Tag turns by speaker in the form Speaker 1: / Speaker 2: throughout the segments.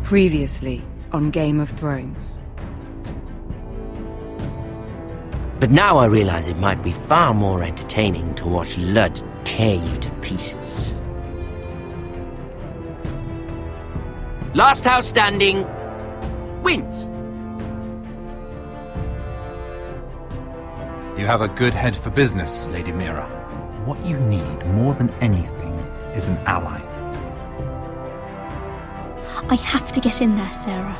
Speaker 1: Previously on Game of Thrones.
Speaker 2: But now I realize it might be far more entertaining to watch Lud tear you to pieces. Last house standing wins.
Speaker 3: You have a good head for business, Lady Mira. What you need more than anything is an ally.
Speaker 4: I have to get in there, Sarah.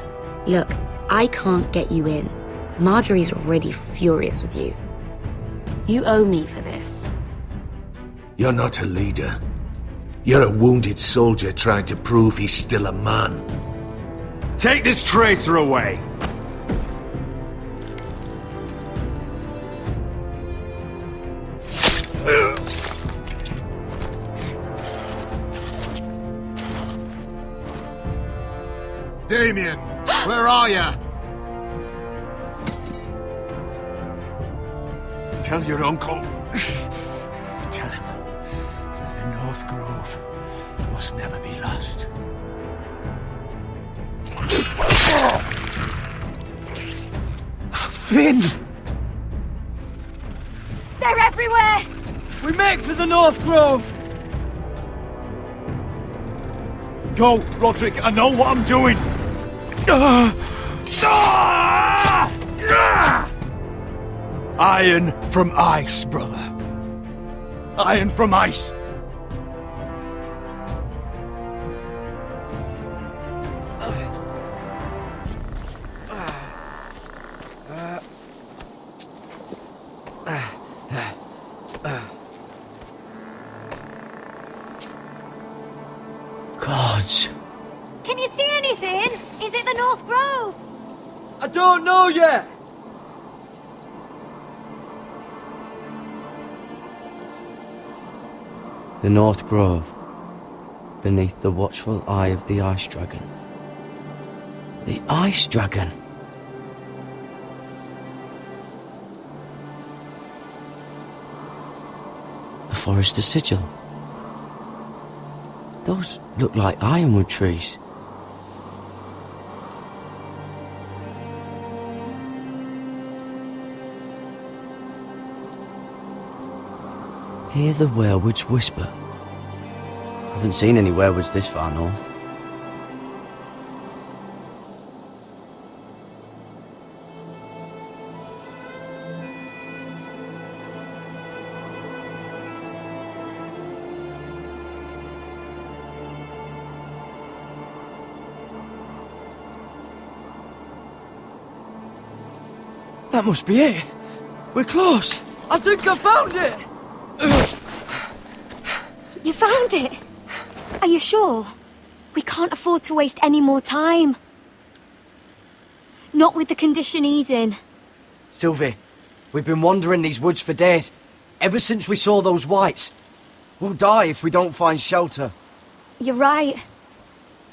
Speaker 5: Look, I can't get you in. Marjorie's already furious with you. You owe me for this.
Speaker 6: You're not a leader. You're a wounded soldier trying to prove he's still a man.
Speaker 7: Take this traitor away!
Speaker 8: Damien, where are ya? Tell your uncle. Tell him the North Grove must never be lost. Finn!
Speaker 9: They're everywhere!
Speaker 10: We make for the North Grove!
Speaker 7: Go, Rodrik, I know what I'm doing! Iron from ice, brother. Iron from ice.
Speaker 2: Gods.
Speaker 9: Can you see anything? Is it the North Grove?
Speaker 10: I don't know yet!
Speaker 11: The North Grove, beneath the watchful eye of the Ice Dragon.
Speaker 2: The Ice Dragon.
Speaker 11: The Forrester sigil. Those look like ironwood trees. Hear the werewoods whisper. Haven't seen any werewoods this far north.
Speaker 10: That must be it. We're close. I think I found it.
Speaker 4: You found it? Are you sure? We can't afford to waste any more time. Not with the condition he's in.
Speaker 10: Sylvie, we've been wandering these woods for days. Ever since we saw those whites. We'll die if we don't find shelter.
Speaker 4: You're right.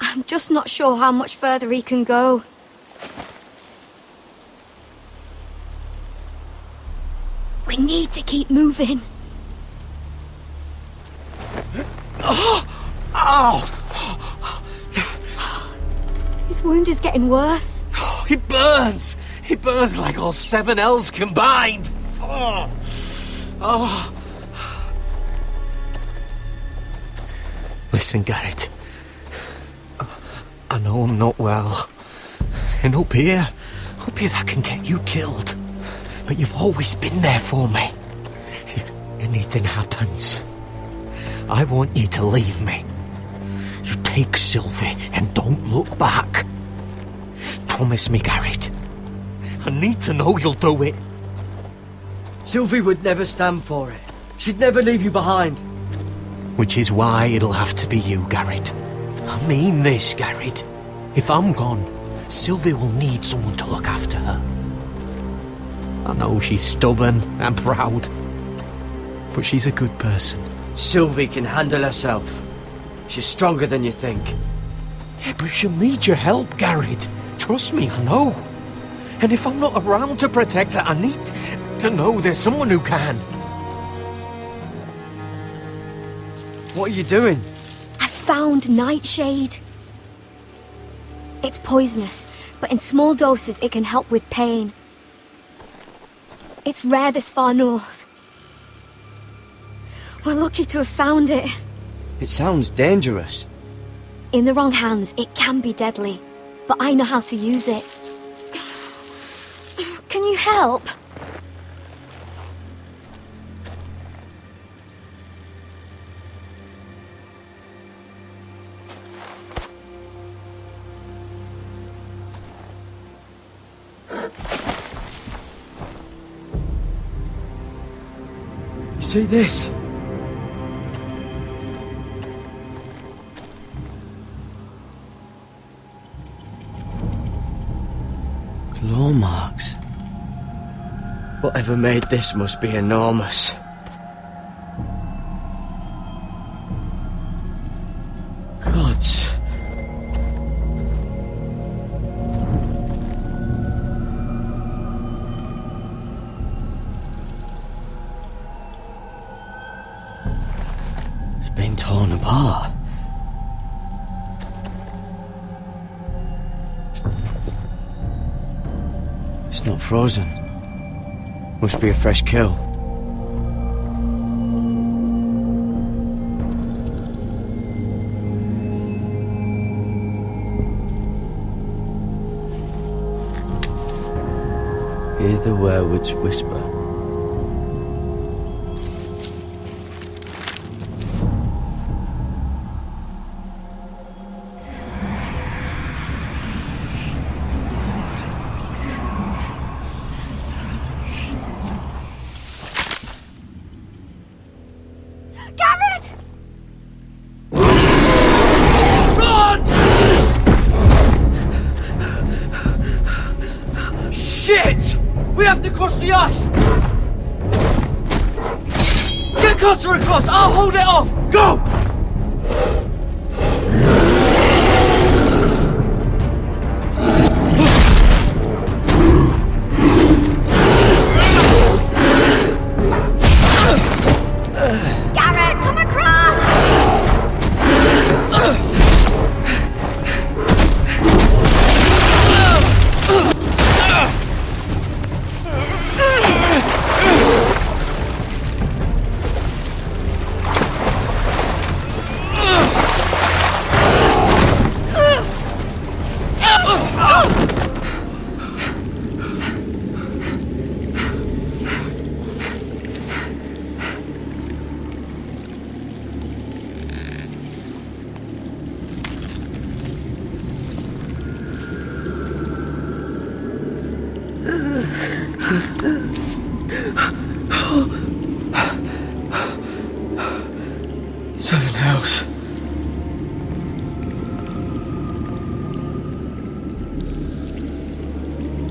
Speaker 4: I'm just not sure how much further he can go. We need to keep moving.
Speaker 7: Ow!
Speaker 4: His wound is getting worse.
Speaker 7: It burns! It burns like all 7 L's combined!
Speaker 6: Listen, Gared. I know I'm not well. And up here that can get you killed. But you've always been there for me. If anything happens, I want you to leave me. You take Sylvie and don't look back. Promise me, Gared. I need to know you'll do it.
Speaker 10: Sylvie would never stand for it. She'd never leave you behind.
Speaker 6: Which is why it'll have to be you, Gared. I mean this, Gared. If I'm gone, Sylvie will need someone to look after her. I know she's stubborn and proud, but she's a good person.
Speaker 10: Sylvie can handle herself. She's stronger than you think.
Speaker 6: Yeah, but she'll need your help, Gared. Trust me, I know. And if I'm not around to protect her, I need to know there's someone who can.
Speaker 10: What are you doing?
Speaker 4: I found Nightshade. It's poisonous, but in small doses it can help with pain. It's rare this far north. We're lucky to have found it.
Speaker 11: It sounds dangerous.
Speaker 4: In the wrong hands, it can be deadly, but I know how to use it. Can you help?
Speaker 11: You see this? Claw marks. Whatever made this must be enormous. Gods. It's been torn apart. It's not frozen. Must be a fresh kill. Hear the werewolves whisper.
Speaker 10: The ice! Get Cutter across! I'll hold it off! Go!
Speaker 9: Gared, come across!
Speaker 11: Seven hells.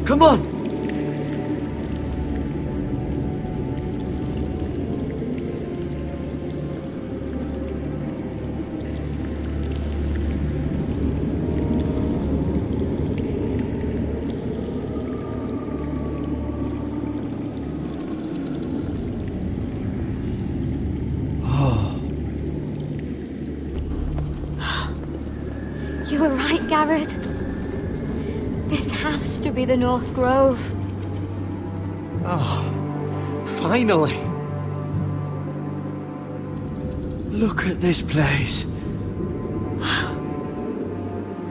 Speaker 10: Come on!
Speaker 4: You were right, Gared. This has to be the North Grove.
Speaker 6: Oh, finally.
Speaker 11: Look at this place.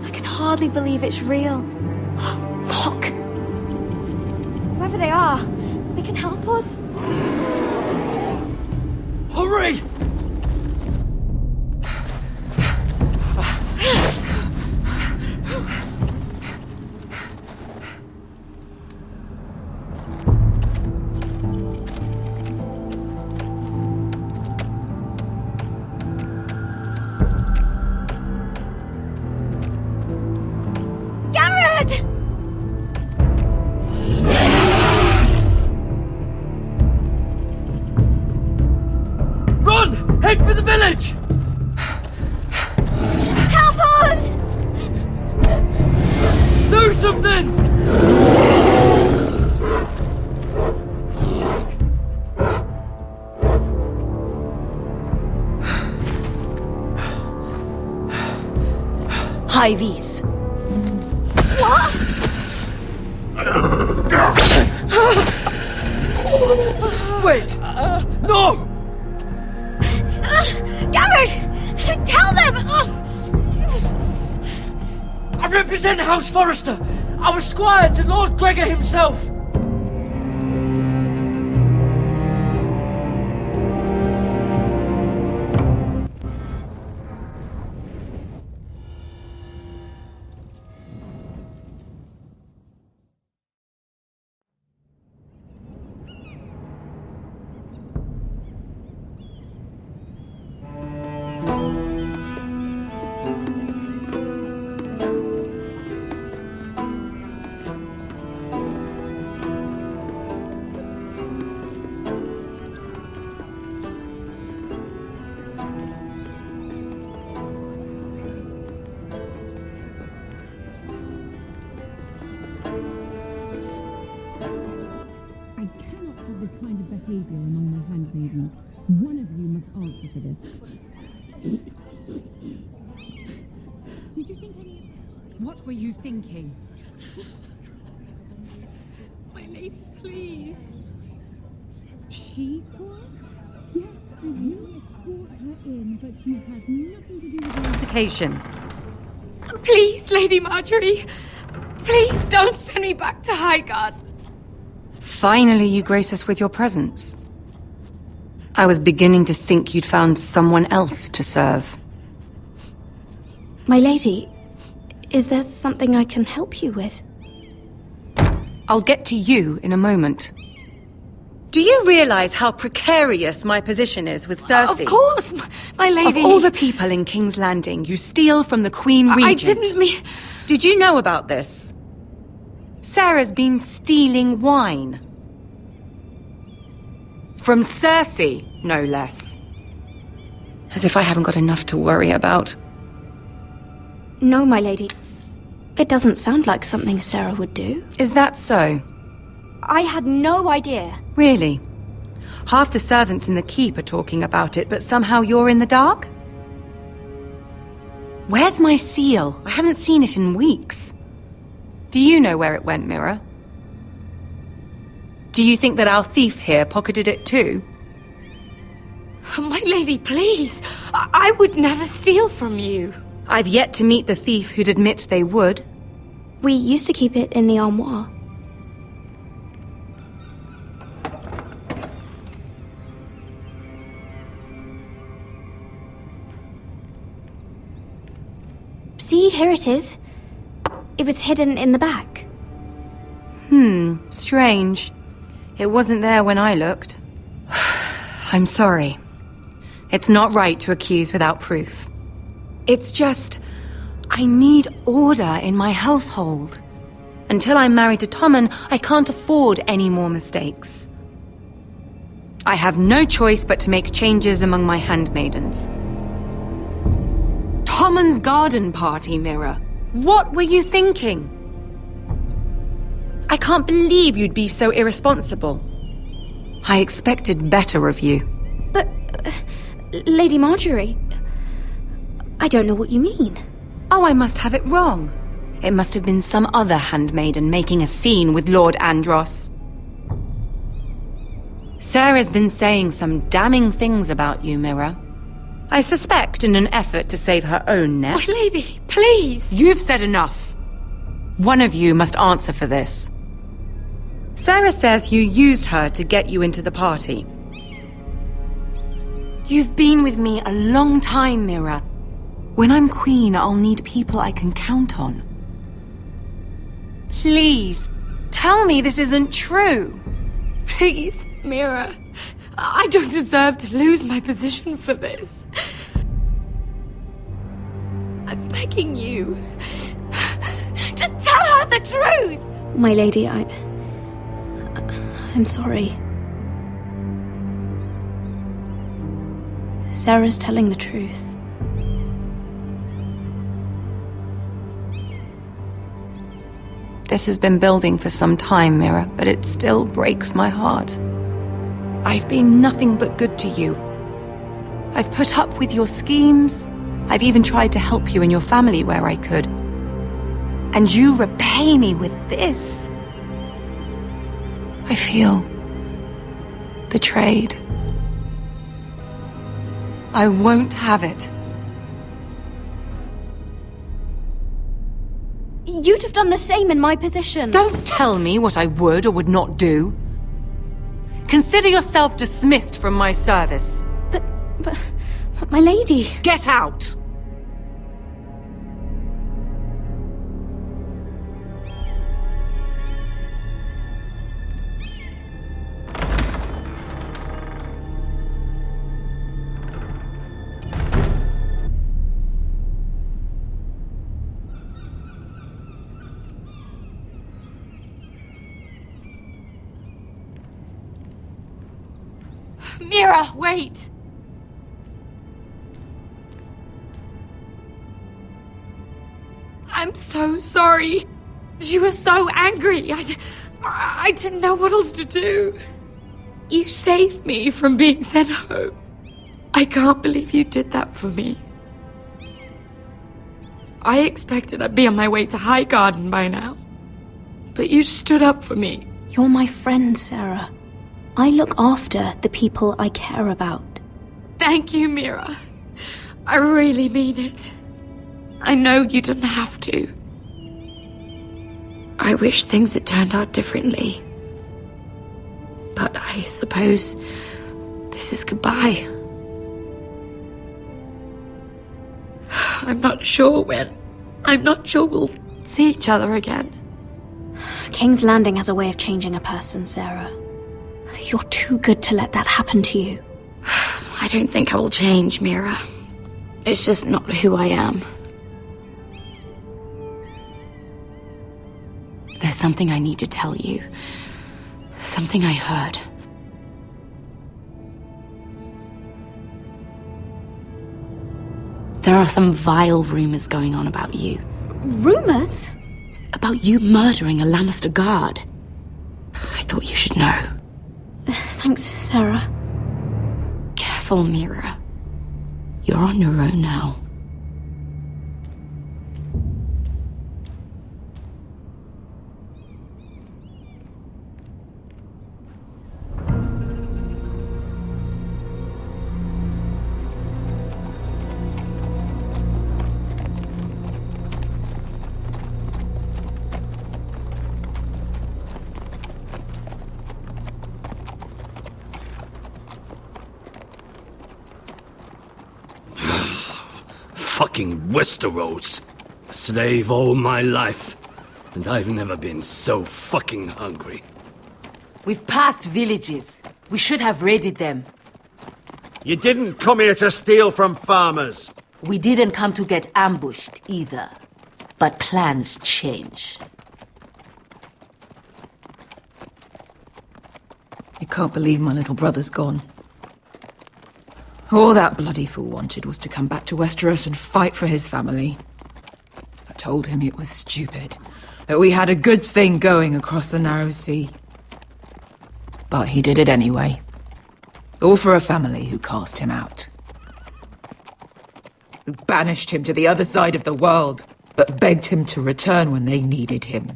Speaker 4: I can hardly believe it's real. Look! Whoever they are, they can help us.
Speaker 10: Hurry! Head for the village!
Speaker 4: Help us!
Speaker 10: Do something!
Speaker 5: High vis.
Speaker 4: What?
Speaker 10: Wait! No!
Speaker 4: Gared! Tell them!
Speaker 10: I represent House Forrester! Our squire to Lord Gregor himself!
Speaker 12: Behavior among my handmaidens. One of you must answer for this. Did you think any...
Speaker 1: What were you thinking?
Speaker 12: My lady, please. She was? Yes, and you escort her in, but you had nothing to do with the
Speaker 1: Altercation.
Speaker 12: Please, Lady Marjorie. Please don't send me back to Highgarden.
Speaker 1: Finally, you grace us with your presence. I was beginning to think you'd found someone else to serve.
Speaker 4: My lady, is there something I can help you with?
Speaker 1: I'll get to you in a moment. Do you realize how precarious my position is with Cersei?
Speaker 12: Of course, my lady.
Speaker 1: Of all the people in King's Landing, you steal from the Queen Regent.
Speaker 12: I didn't mean...
Speaker 1: Did you know about this? Sarah's been stealing wine. From Cersei, no less. As if I haven't got enough to worry about.
Speaker 4: No, my lady. It doesn't sound like something Sarah would do.
Speaker 1: Is that so?
Speaker 4: I had no idea.
Speaker 1: Really? Half the servants in the keep are talking about it, but somehow you're in the dark? Where's my seal? I haven't seen it in weeks. Do you know where it went, Mira? Do you think that our thief here pocketed it too?
Speaker 12: My lady, please. I would never steal from you.
Speaker 1: I've yet to meet the thief who'd admit they would.
Speaker 4: We used to keep it in the armoire. See, here it is. It was hidden in the back.
Speaker 1: Strange. It wasn't there when I looked. I'm sorry. It's not right to accuse without proof. It's just... I need order in my household. Until I'm married to Tommen, I can't afford any more mistakes. I have no choice but to make changes among my handmaidens. Tommen's garden party, Mira. What were you thinking? I can't believe you'd be so irresponsible. I expected better of you.
Speaker 4: But, Lady Marjorie, I don't know what you mean.
Speaker 1: Oh, I must have it wrong. It must have been some other handmaiden making a scene with Lord Andros. Sarah's been saying some damning things about you, Mira. I suspect in an effort to save her own neck.
Speaker 12: My lady, please!
Speaker 1: You've said enough. One of you must answer for this. Sarah says you used her to get you into the party. You've been with me a long time, Mira. When I'm queen, I'll need people I can count on. Please, tell me this isn't true.
Speaker 12: Please, Mira. I don't deserve to lose my position for this. I'm begging you. Just tell her the truth!
Speaker 4: My lady, I'm sorry. Sarah's telling the truth.
Speaker 1: This has been building for some time, Mira, but it still breaks my heart. I've been nothing but good to you. I've put up with your schemes. I've even tried to help you and your family where I could. And you repay me with this? I feel betrayed. I won't have it.
Speaker 4: You'd have done the same in my position.
Speaker 1: Don't tell me what I would or would not do. Consider yourself dismissed from my service.
Speaker 4: But my lady...
Speaker 1: Get out!
Speaker 12: Mira, wait! I'm so sorry. She was so angry. I didn't know what else to do. You saved me from being sent home. I can't believe you did that for me. I expected I'd be on my way to High Garden by now. But you stood up for me.
Speaker 4: You're my friend, Sarah. I look after the people I care about.
Speaker 12: Thank you, Mira. I really mean it. I know you didn't have to. I wish things had turned out differently. But I suppose this is goodbye. I'm not sure when. I'm not sure we'll see each other again.
Speaker 4: King's Landing has a way of changing a person, Sarah. You're too good to let that happen to you.
Speaker 12: I don't think I will change, Mira. It's just not who I am. There's something I need to tell you. Something I heard. There are some vile rumors going on about you.
Speaker 4: Rumors?
Speaker 12: About you murdering a Lannister guard. I thought you should know.
Speaker 4: Thanks, Sarah.
Speaker 12: Careful, Mira. You're on your own now.
Speaker 7: Fucking Westeros. Slave all my life. And I've never been so fucking hungry.
Speaker 13: We've passed villages. We should have raided them.
Speaker 8: You didn't come here to steal from farmers.
Speaker 13: We didn't come to get ambushed either. But plans change.
Speaker 14: I can't believe my little brother's gone. All that bloody fool wanted was to come back to Westeros and fight for his family. I told him it was stupid, that we had a good thing going across the narrow sea. But he did it anyway. All for a family who cast him out. Who banished him to the other side of the world, but begged him to return when they needed him.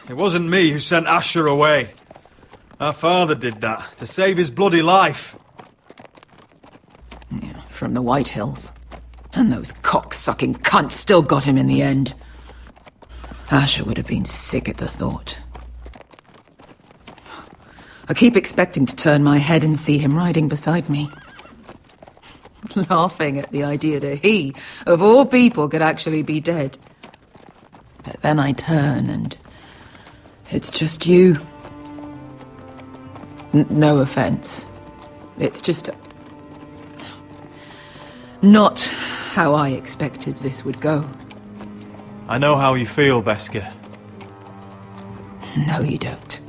Speaker 15: It wasn't me who sent Asher away. Our father did that, to save his bloody life.
Speaker 14: Yeah, from the Whitehills. And those cock-sucking cunts still got him in the end. Asher would have been sick at the thought. I keep expecting to turn my head and see him riding beside me. Laughing at the idea that he, of all people, could actually be dead. But then I turn and it's just you. No offense. It's just... not how I expected this would go.
Speaker 15: I know how you feel, Beskar.
Speaker 14: No, you don't.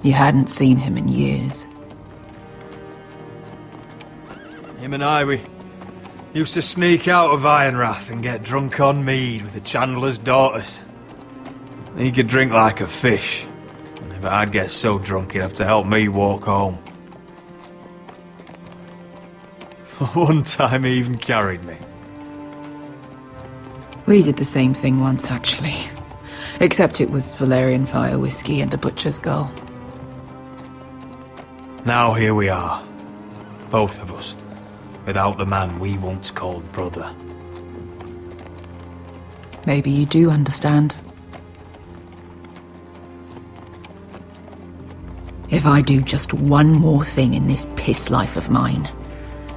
Speaker 14: You hadn't seen him in years.
Speaker 15: Him and I, we used to sneak out of Ironrath and get drunk on mead with the Chandler's daughters. He could drink like a fish. And if I'd get so drunk, he'd have to help me walk home. One time he even carried me.
Speaker 14: We did the same thing once, actually. Except it was Valerian fire whiskey and a butcher's girl.
Speaker 15: Now here we are. Both of us. Without the man we once called brother.
Speaker 14: Maybe you do understand. If I do just one more thing in this piss life of mine,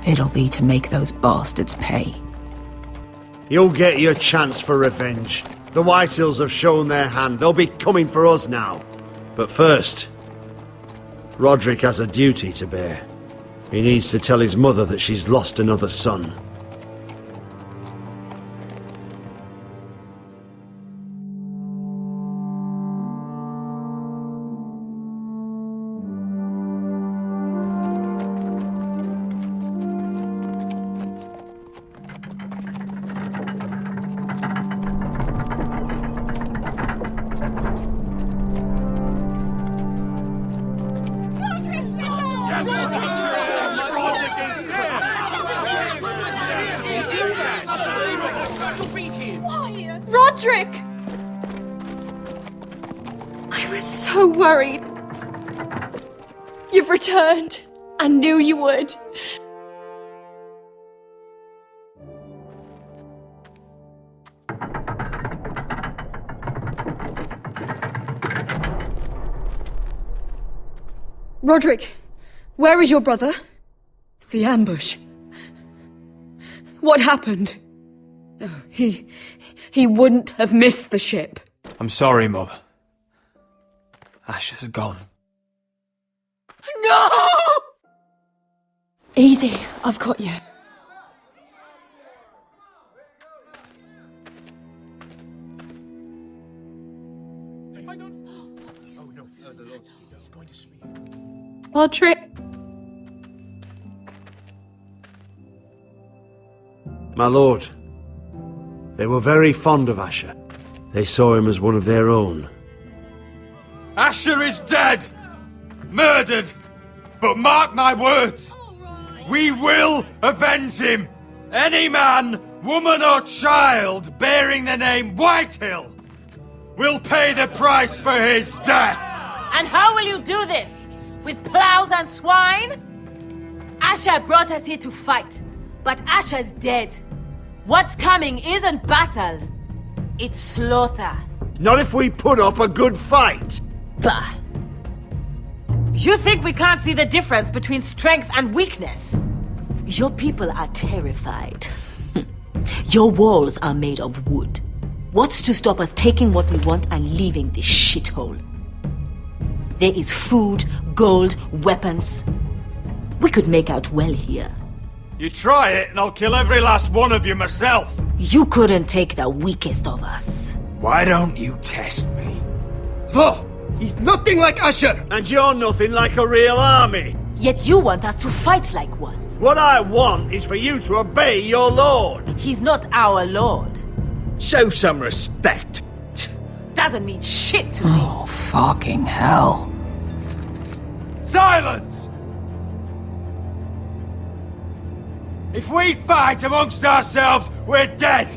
Speaker 14: it'll be to make those bastards pay.
Speaker 16: You'll get your chance for revenge. The Whitehills have shown their hand. They'll be coming for us now. But first, Rodrik has a duty to bear. He needs to tell his mother that she's lost another son.
Speaker 12: Roderick! I was so worried. You've returned. I knew you would. Roderick, where is your brother? The ambush. What happened? Oh, he wouldn't have missed the ship.
Speaker 15: I'm sorry, Mother. Asher's gone.
Speaker 12: No! Easy, I've got you. Rodrik.
Speaker 16: My lord, they were very fond of Asher. They saw him as one of their own.
Speaker 15: Asher is dead! Murdered! But mark my words! We will avenge him! Any man, woman or child bearing the name Whitehill will pay the price for his death!
Speaker 13: And how will you do this? With plows and swine? Asher brought us here to fight, but Asher's dead. What's coming isn't battle, it's slaughter.
Speaker 16: Not if we put up a good fight.
Speaker 13: Bah! You think we can't see the difference between strength and weakness? Your people are terrified. Your walls are made of wood. What's to stop us taking what we want and leaving this shithole? There is food, gold, weapons. We could make out well here.
Speaker 15: You try it and I'll kill every last one of you myself.
Speaker 13: You couldn't take the weakest of us.
Speaker 15: Why don't you test me? Though, he's nothing like Asher!
Speaker 16: And you're nothing like a real army.
Speaker 13: Yet you want us to fight like one.
Speaker 16: What I want is for you to obey your lord.
Speaker 13: He's not our lord.
Speaker 6: Show some respect.
Speaker 13: Doesn't mean shit to me.
Speaker 14: Oh, fucking hell.
Speaker 15: Silence! If we fight amongst ourselves, we're dead.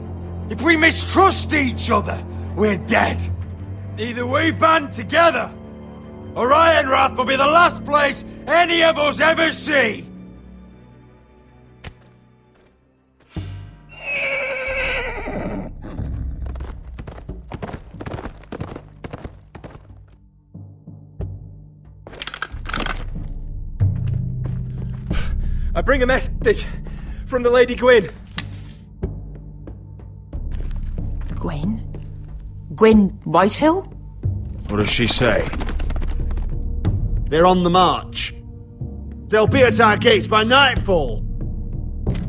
Speaker 15: If we mistrust each other, we're dead. Either we band together, or Ironrath will be the last place any of us ever see.
Speaker 6: I bring a message from the Lady Gwyn.
Speaker 14: Gwyn? Gwyn Whitehill?
Speaker 15: What does she say?
Speaker 16: They're on the march. They'll be at our gates by nightfall.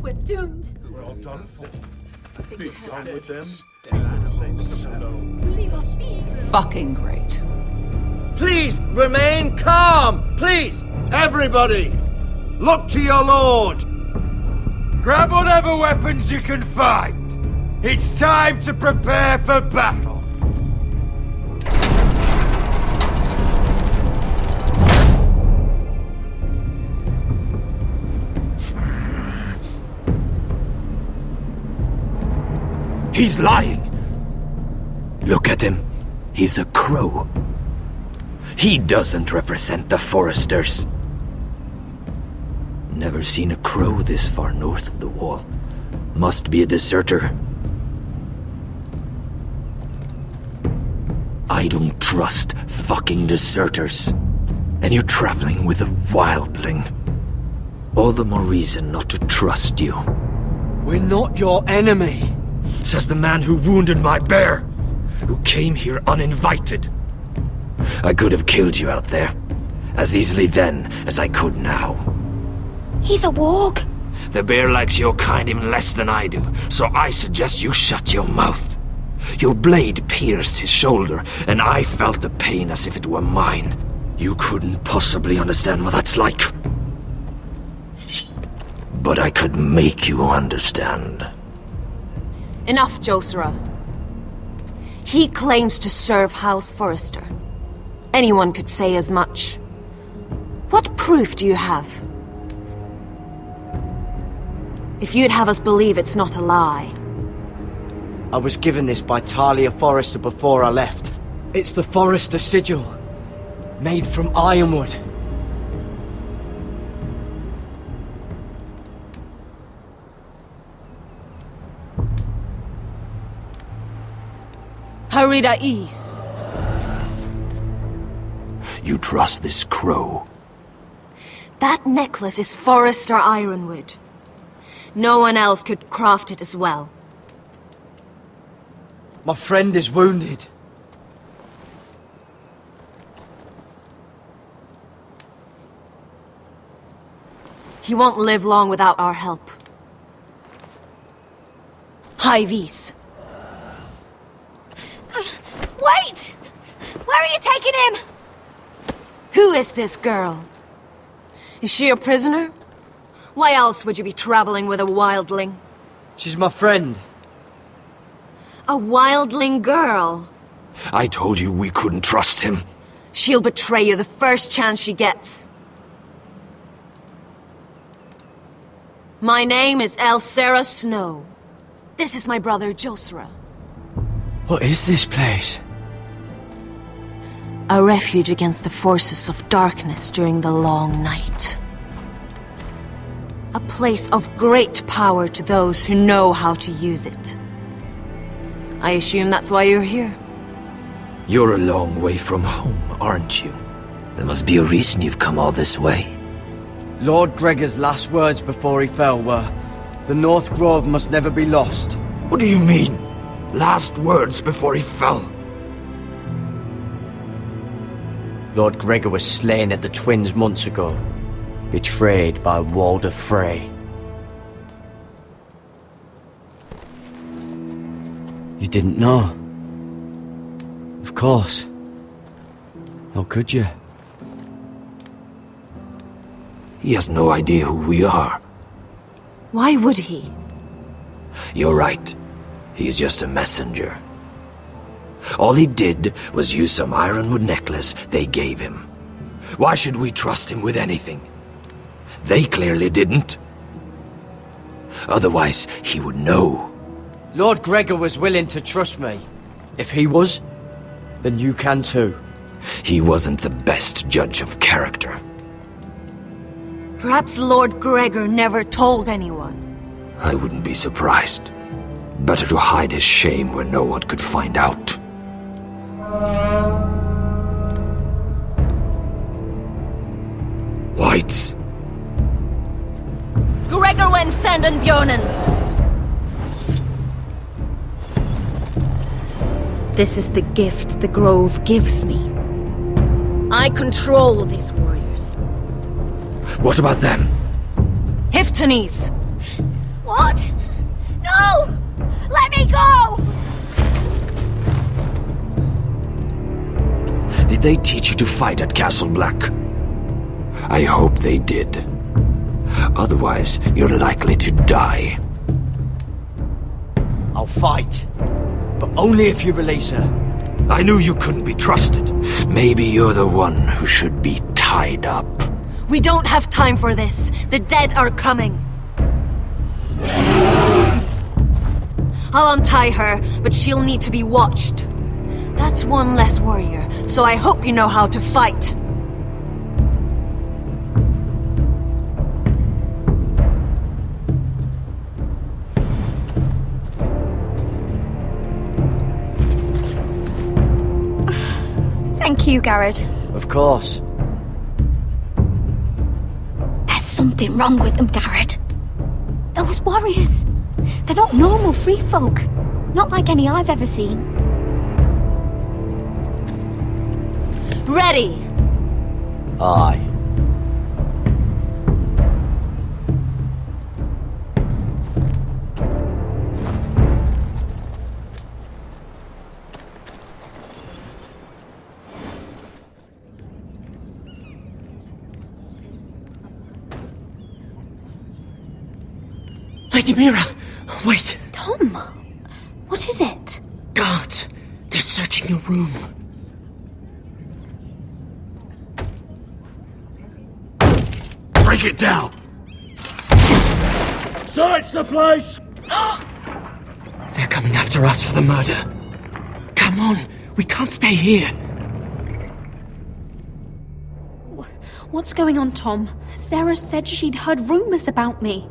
Speaker 12: We're doomed.
Speaker 8: We're all done for.
Speaker 12: Be
Speaker 8: done with them.
Speaker 14: Fucking great.
Speaker 6: Please remain calm, please.
Speaker 16: Everybody, look to your lord.
Speaker 15: Grab whatever weapons you can find. It's time to prepare for battle.
Speaker 7: He's lying. Look at him.
Speaker 17: He's a crow. He doesn't represent the Forresters. Never seen a crow this far north of the wall. Must be a deserter. I don't trust fucking deserters. And you're traveling with a wildling. All the more reason not to trust you.
Speaker 10: We're not your enemy.
Speaker 17: Says the man who wounded my bear. Who came here uninvited. I could have killed you out there. As easily then as I could now.
Speaker 4: He's a warg.
Speaker 17: The bear likes your kind even less than I do, so I suggest you shut your mouth. Your blade pierced his shoulder, and I felt the pain as if it were mine. You couldn't possibly understand what that's like. But I could make you understand.
Speaker 13: Enough, Josera. He claims to serve House Forrester. Anyone could say as much. What proof do you have? If you'd have us believe it's not a lie.
Speaker 10: I was given this by Talia Forrester before I left. It's the Forrester sigil. Made from ironwood.
Speaker 13: Harida East.
Speaker 17: You trust this crow?
Speaker 13: That necklace is Forrester ironwood. No one else could craft it as well.
Speaker 10: My friend is wounded.
Speaker 13: He won't live long without our help. High Vis.
Speaker 4: Wait! Where are you taking him?
Speaker 13: Who is this girl? Is she a prisoner? Why else would you be traveling with a wildling?
Speaker 10: She's my friend.
Speaker 13: A wildling girl?
Speaker 17: I told you we couldn't trust him.
Speaker 13: She'll betray you the first chance she gets. My name is Elsera Snow. This is my brother Josera.
Speaker 11: What is this place?
Speaker 13: A refuge against the forces of darkness during the long night. A place of great power to those who know how to use it. I assume that's why you're here.
Speaker 17: You're a long way from home, aren't you? There must be a reason you've come all this way.
Speaker 10: Lord Gregor's last words before he fell were, "The North Grove must never be lost."
Speaker 17: What do you mean? Last words before he fell?
Speaker 11: Lord Gregor was slain at the Twins months ago. Betrayed by Walder Frey. You didn't know? Of course. How could you?
Speaker 17: He has no idea who we are.
Speaker 13: Why would he?
Speaker 17: You're right. He's just a messenger. All he did was use some ironwood necklace they gave him. Why should we trust him with anything? They clearly didn't. Otherwise, he would know.
Speaker 10: Lord Gregor was willing to trust me. If he was, then you can too.
Speaker 17: He wasn't the best judge of character.
Speaker 13: Perhaps Lord Gregor never told anyone.
Speaker 17: I wouldn't be surprised. Better to hide his shame where no one could find out. Whites.
Speaker 13: Gregor wen senden Björnen. This is the gift the Grove gives me. I control these warriors.
Speaker 17: What about them?
Speaker 13: Hiftanis.
Speaker 4: What? No! Let me go!
Speaker 17: Did they teach you to fight at Castle Black? I hope they did. Otherwise, you're likely to die.
Speaker 10: I'll fight. But only if you release her.
Speaker 17: I knew you couldn't be trusted. Maybe you're the one who should be tied up.
Speaker 13: We don't have time for this. The dead are coming. I'll untie her, but she'll need to be watched. That
Speaker 18: That's one less warrior, so I hope you know how to fight.
Speaker 4: Thank you, Gared.
Speaker 11: Of course.
Speaker 4: There's something wrong with them, Gared. Those warriors. They're not normal free folk. Not like any I've ever seen.
Speaker 18: Ready!
Speaker 11: Aye.
Speaker 6: Lady Mira, wait.
Speaker 4: Tom, what is it?
Speaker 6: Guards, they're searching your room.
Speaker 7: Break it down!
Speaker 16: Search the place!
Speaker 6: They're coming after us for the murder. Come on, we can't stay here.
Speaker 4: What's going on, Tom? Sarah said she'd heard rumors about me.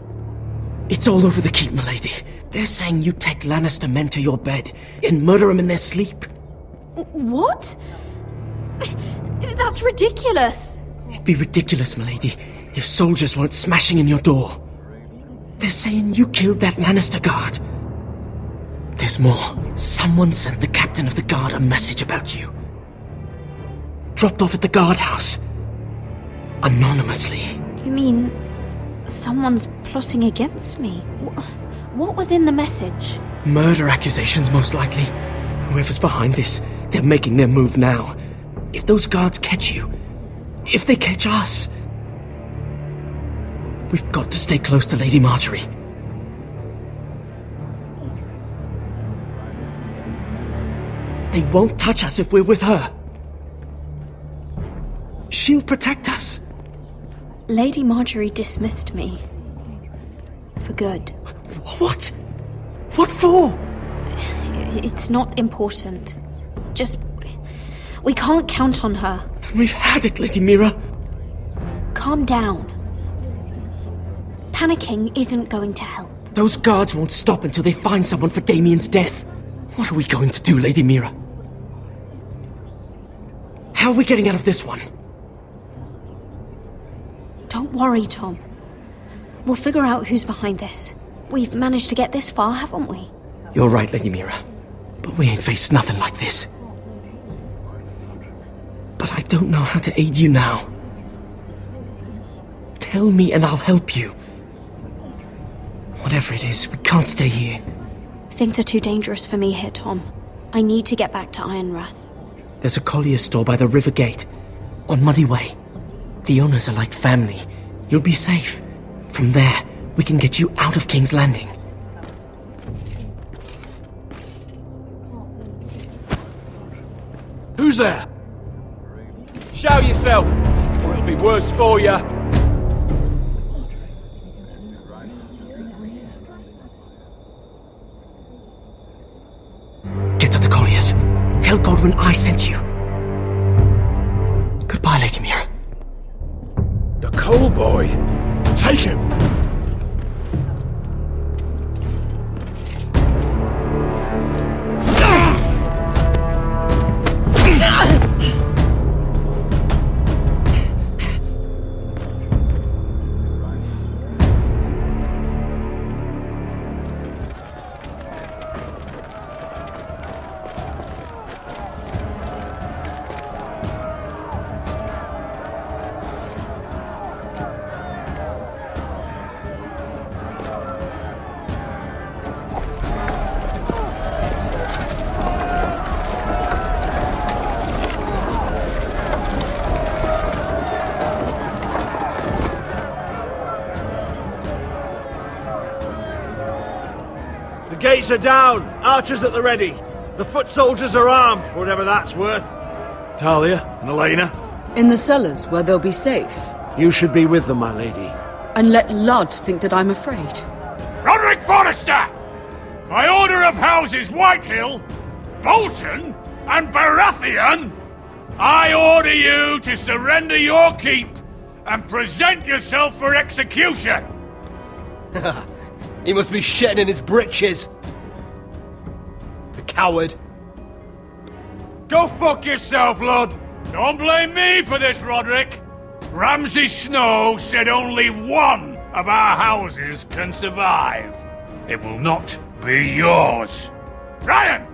Speaker 6: It's all over the keep, milady. They're saying you take Lannister men to your bed and murder them in their sleep.
Speaker 4: What? That's ridiculous.
Speaker 6: It'd be ridiculous, milady, if soldiers weren't smashing in your door. They're saying you killed that Lannister guard. There's more. Someone sent the captain of the guard a message about you. Dropped off at the guardhouse. Anonymously.
Speaker 4: You mean someone's plotting against me? What was in the message?
Speaker 6: Murder accusations, most likely. Whoever's behind this, they're making their move now. If those guards catch you, if they catch us, we've got to stay close to Lady Marjorie. They won't touch us if we're with her. She'll protect us.
Speaker 4: Lady Marjorie dismissed me. For good.
Speaker 6: What? What for?
Speaker 4: It's not important. Just... we can't count on her.
Speaker 6: Then we've had it, Lady Mira.
Speaker 4: Calm down. Panicking isn't going to help.
Speaker 6: Those guards won't stop until they find someone for Damien's death. What are we going to do, Lady Mira? How are we getting out of this one?
Speaker 4: Don't worry, Tom. We'll figure out who's behind this. We've managed to get this far, haven't we?
Speaker 6: You're right, Lady Mira. But we ain't faced nothing like this. But I don't know how to aid you now. Tell me and I'll help you. Whatever it is, we can't stay here.
Speaker 4: Things are too dangerous for me here, Tom. I need to get back to Ironrath.
Speaker 6: There's a collier's store by the river gate, on Muddy Way. The owners are like family. You'll be safe. From there, we can get you out of King's Landing.
Speaker 19: Who's there? Show yourself, or it'll be worse for you.
Speaker 6: Get to the colliers. Tell Godwin I sent you. Goodbye, Lady Mira.
Speaker 8: The coal boy. Take him.
Speaker 16: The gates are down. Archers at the ready. The foot soldiers are armed, for whatever that's worth.
Speaker 15: Talia and Elena?
Speaker 20: In the cellars, where they'll be safe.
Speaker 16: You should be with them, my lady.
Speaker 20: And let Ludd think that I'm afraid.
Speaker 8: Roderick Forrester! By order of Houses Whitehill, Bolton, And Baratheon, I order you to surrender your keep and present yourself for execution!
Speaker 10: He must be shitting in his britches. The coward.
Speaker 8: Go fuck yourself, lad! Don't blame me for this, Roderick! Ramsay Snow said only one of our houses can survive. It will not be yours. Ryan,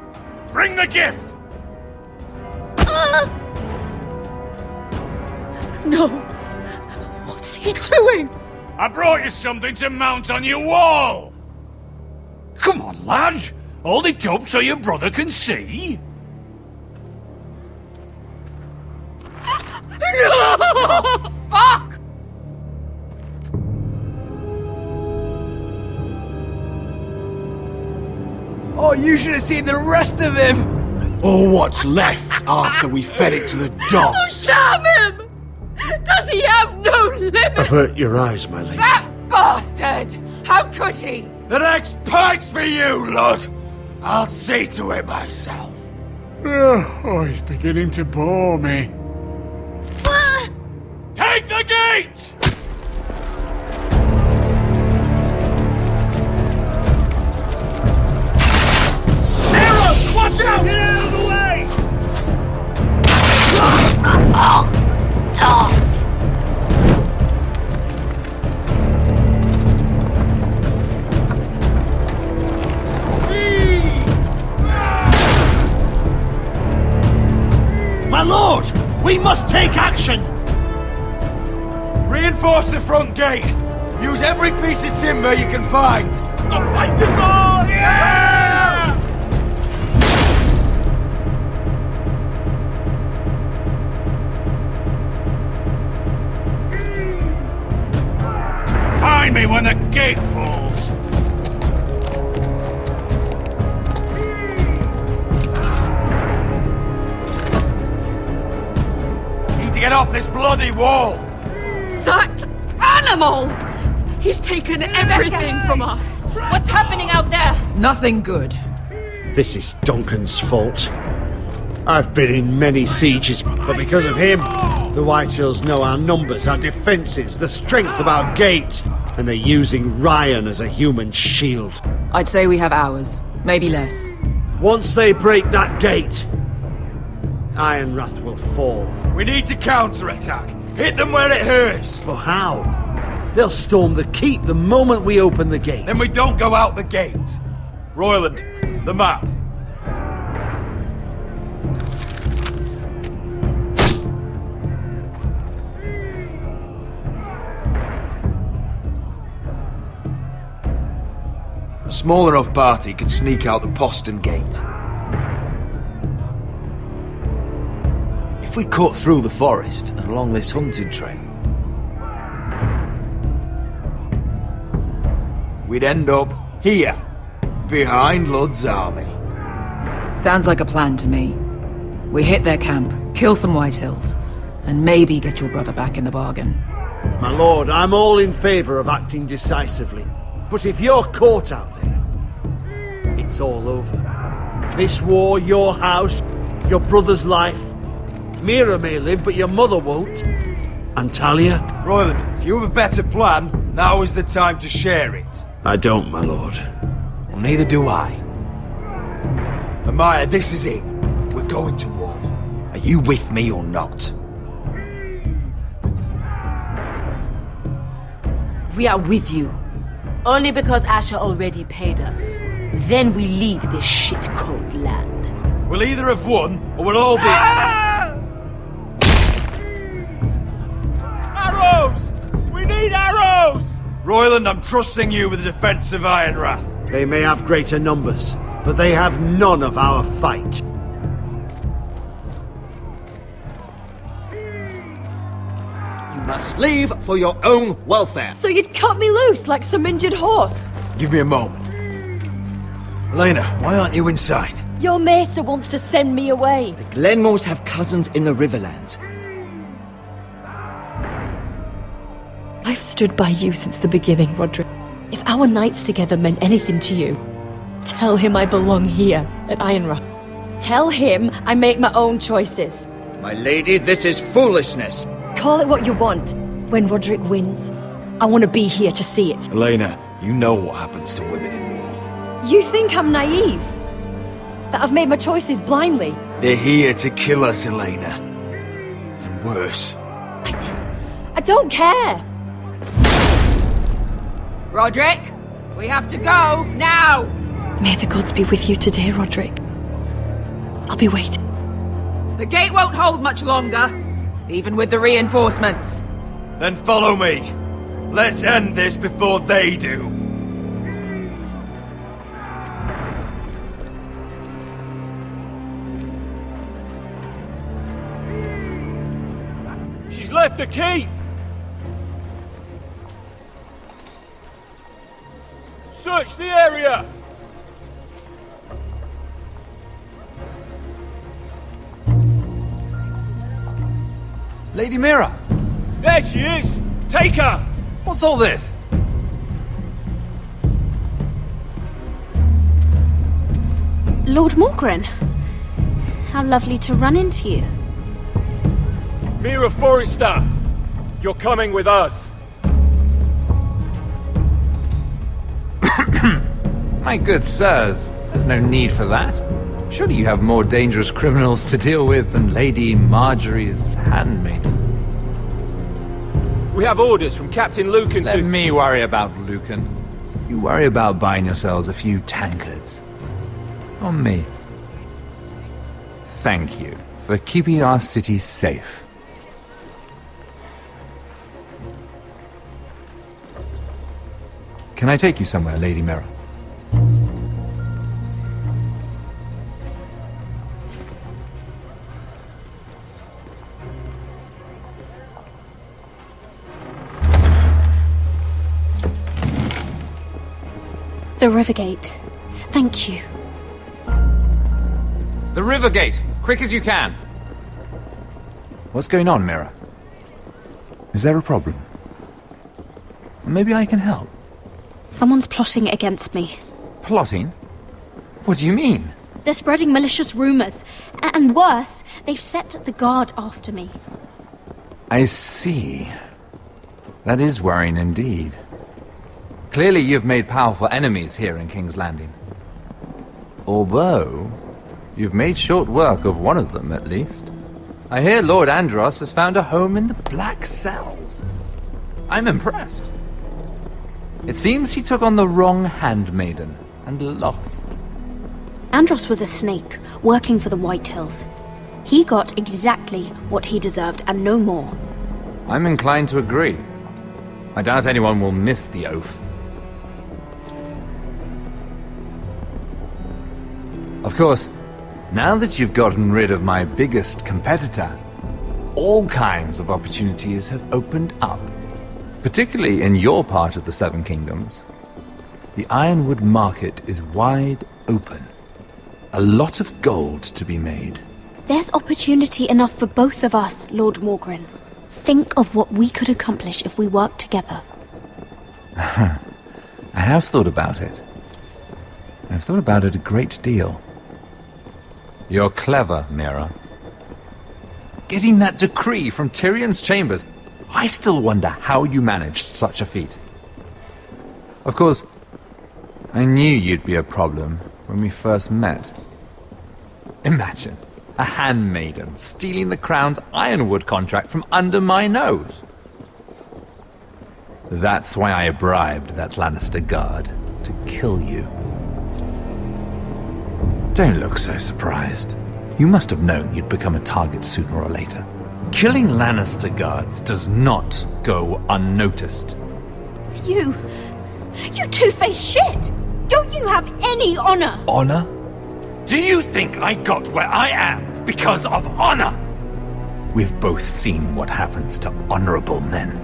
Speaker 8: bring the gift!
Speaker 20: No! What's he doing?
Speaker 8: I brought you something to mount on your wall! Come on, lad! Hold it up so your brother can see.
Speaker 20: No! Fuck!
Speaker 10: Oh, you should have seen the rest of him!
Speaker 6: Or what's left after we fed it to the dogs.
Speaker 20: Oh, damn him! Does he have no limit?
Speaker 16: Avert your eyes, my lady.
Speaker 20: That bastard! How could he?
Speaker 8: The next pike's for you, lad! I'll see to it myself. Oh, he's beginning to bore me. Take the gate! Arrows! Watch out! Get out of the way!
Speaker 16: My lord! We must take action!
Speaker 15: Reinforce the front gate! Use every piece of timber you can find!
Speaker 8: The fight is on! Yeah! Find me when the gate falls!
Speaker 15: Need to get off this bloody wall!
Speaker 20: That animal! He's taken everything from us.
Speaker 13: What's happening out there?
Speaker 14: Nothing good.
Speaker 16: This is Duncan's fault. I've been in many sieges, but because of him, the Whitehills know our numbers, our defences, the strength of our gate, and they're using Ryan as a human shield.
Speaker 14: I'd say we have hours, maybe less.
Speaker 16: Once they break that gate, Ironrath will fall.
Speaker 15: We need to counterattack. Hit them where it hurts.
Speaker 16: But how? They'll storm the keep the moment we open the gate.
Speaker 15: Then we don't go out the gate. Royland, the map. A small enough party could sneak out the postern gate. If we cut through the forest and along this hunting trail, we'd end up here, behind Ludd's army.
Speaker 14: Sounds like a plan to me. We hit their camp, kill some Whitehills, and maybe get your brother back in the bargain.
Speaker 16: My lord, I'm all in favour of acting decisively. But if you're caught out there, it's all over. This war, your house, your brother's life. Mira may live, but your mother won't. And Talia?
Speaker 15: Royland, if you have a better plan, now is the time to share it.
Speaker 16: I don't, my lord.
Speaker 15: Well, neither do I. Amaya, this is it. We're going to war. Are you with me or not?
Speaker 13: We are with you. Only because Asher already paid us. Then we leave this shit-cold land.
Speaker 15: We'll either have won, or we'll all be... Arrows! We need arrows! Royland, I'm trusting you with the defense of Ironrath.
Speaker 16: They may have greater numbers, but they have none of our fight.
Speaker 6: You must leave for your own welfare.
Speaker 18: So you'd cut me loose like some injured horse?
Speaker 15: Give me a moment. Elena, why aren't you inside?
Speaker 18: Your maester wants to send me away.
Speaker 6: The Glenmores have cousins in the Riverlands.
Speaker 18: I've stood by you since the beginning, Rodrik. If our nights together meant anything to you, tell him I belong here, at Ironrath. Tell him I make my own choices.
Speaker 19: My lady, this is foolishness.
Speaker 18: Call it what you want. When Roderick wins, I want to be here to see it.
Speaker 15: Elena, you know what happens to women in war.
Speaker 18: You think I'm naive? That I've made my choices blindly?
Speaker 15: They're here to kill us, Elena. And worse.
Speaker 18: I don't care.
Speaker 14: Roderick, we have to go, now!
Speaker 18: May the gods be with you today, Roderick. I'll be waiting.
Speaker 14: The gate won't hold much longer, even with the reinforcements.
Speaker 15: Then follow me. Let's end this before they do.
Speaker 19: She's left the keep! Search the area!
Speaker 3: Lady Mira!
Speaker 19: There she is! Take her!
Speaker 3: What's all this?
Speaker 4: Lord Morgren. How lovely to run into you.
Speaker 19: Mira Forrester! You're coming with us.
Speaker 3: My good sirs, there's no need for that. Surely you have more dangerous criminals to deal with than Lady Marjorie's handmaiden.
Speaker 19: We have orders from Captain Lucan
Speaker 3: Let me worry about Lucan. You worry about buying yourselves a few tankards. On me. Thank you for keeping our city safe. Can I take you somewhere, Lady Mira?
Speaker 4: The Rivergate. Thank you.
Speaker 3: The Rivergate! Quick as you can! What's going on, Mira? Is there a problem? Maybe I can help.
Speaker 4: Someone's plotting against me.
Speaker 3: Plotting? What do you mean?
Speaker 4: They're spreading malicious rumors. And worse, they've set the guard after me.
Speaker 3: I see. That is worrying indeed. Clearly you've made powerful enemies here in King's Landing. Although, you've made short work of one of them, at least. I hear Lord Andros has found a home in the Black Cells. I'm impressed. It seems he took on the wrong handmaiden and lost.
Speaker 4: Andros was a snake, working for the Whitehills. He got exactly what he deserved and no more.
Speaker 3: I'm inclined to agree. I doubt anyone will miss the oath. Of course, now that you've gotten rid of my biggest competitor, all kinds of opportunities have opened up. Particularly in your part of the Seven Kingdoms. The Ironwood market is wide open. A lot of gold to be made.
Speaker 4: There's opportunity enough for both of us, Lord Morgren. Think of what we could accomplish if we worked together.
Speaker 3: I have thought about it. I've thought about it a great deal. You're clever, Mira. Getting that decree from Tyrion's chambers, I still wonder how you managed such a feat. Of course, I knew you'd be a problem when we first met. Imagine a handmaiden stealing the Crown's Ironwood contract from under my nose. That's why I bribed that Lannister guard to kill you. Don't look so surprised. You must have known you'd become a target sooner or later. Killing Lannister guards does not go unnoticed.
Speaker 4: You two-faced shit! Don't you have any honor?
Speaker 3: Honor? Do you think I got where I am because of honor? We've both seen what happens to honorable men.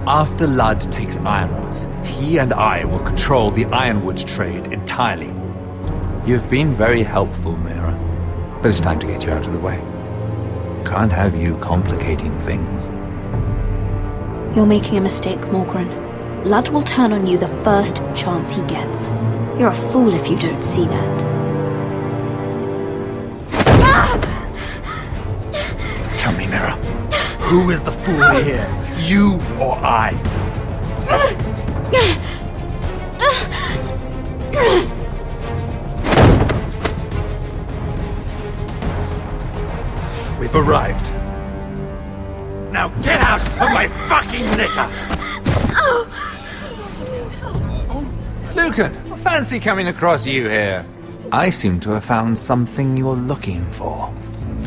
Speaker 3: After Ludd takes Ironrath, he and I will control the Ironwood trade entirely. You've been very helpful, Mira, but it's time to get you out of the way. Can't have you complicating things.
Speaker 4: You're making a mistake, Morgren. Ludd will turn on you the first chance he gets. You're a fool if you don't see that.
Speaker 8: Who is the fool here? You or I? We've arrived. Now get out of my fucking litter!
Speaker 3: Lucan, fancy coming across you here. I seem to have found something you're looking for.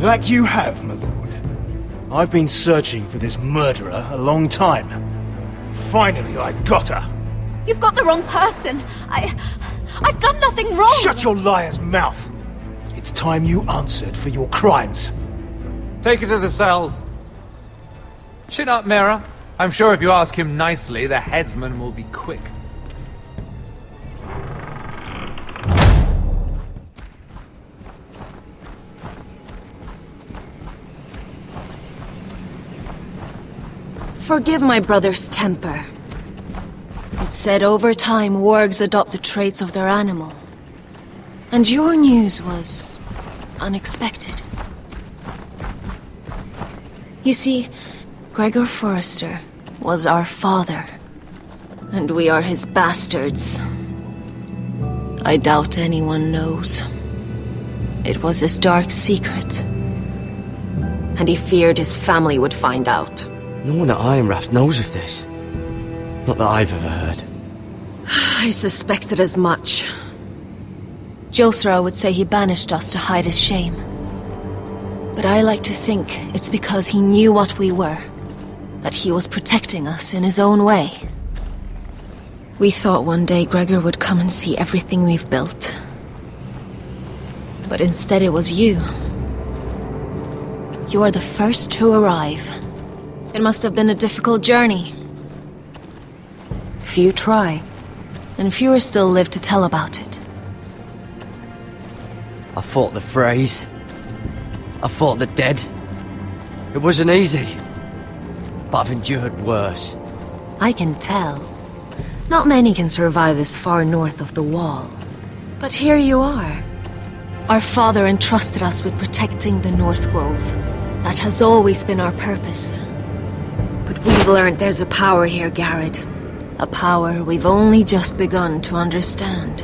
Speaker 8: That you have, my lord. I've been searching for this murderer a long time. Finally, I got her.
Speaker 4: You've got the wrong person. I've done nothing wrong.
Speaker 8: Shut your liar's mouth. It's time you answered for your crimes.
Speaker 3: Take her to the cells. Chin up, Mira. I'm sure if you ask him nicely, the headsman will be quick.
Speaker 5: Forgive my brother's temper. It's said over time wargs adopt the traits of their animal. And your news was unexpected. You see, Gregor Forrester was our father, and we are his bastards. I doubt anyone knows. It was his dark secret, and he feared his family would find out.
Speaker 10: No one at Ironrath knows of this. Not that I've ever heard.
Speaker 5: I suspected as much. Josra would say he banished us to hide his shame. But I like to think it's because he knew what we were. That he was protecting us in his own way. We thought one day Gregor would come and see everything we've built. But instead it was you. You are the first to arrive. It must have been a difficult journey. Few try, and fewer still live to tell about it.
Speaker 10: I fought the Freys. I fought the dead. It wasn't easy. But I've endured worse.
Speaker 5: I can tell. Not many can survive this far north of the Wall. But here you are. Our father entrusted us with protecting the North Grove. That has always been our purpose. But we've learned there's a power here, Gared. A power we've only just begun to understand.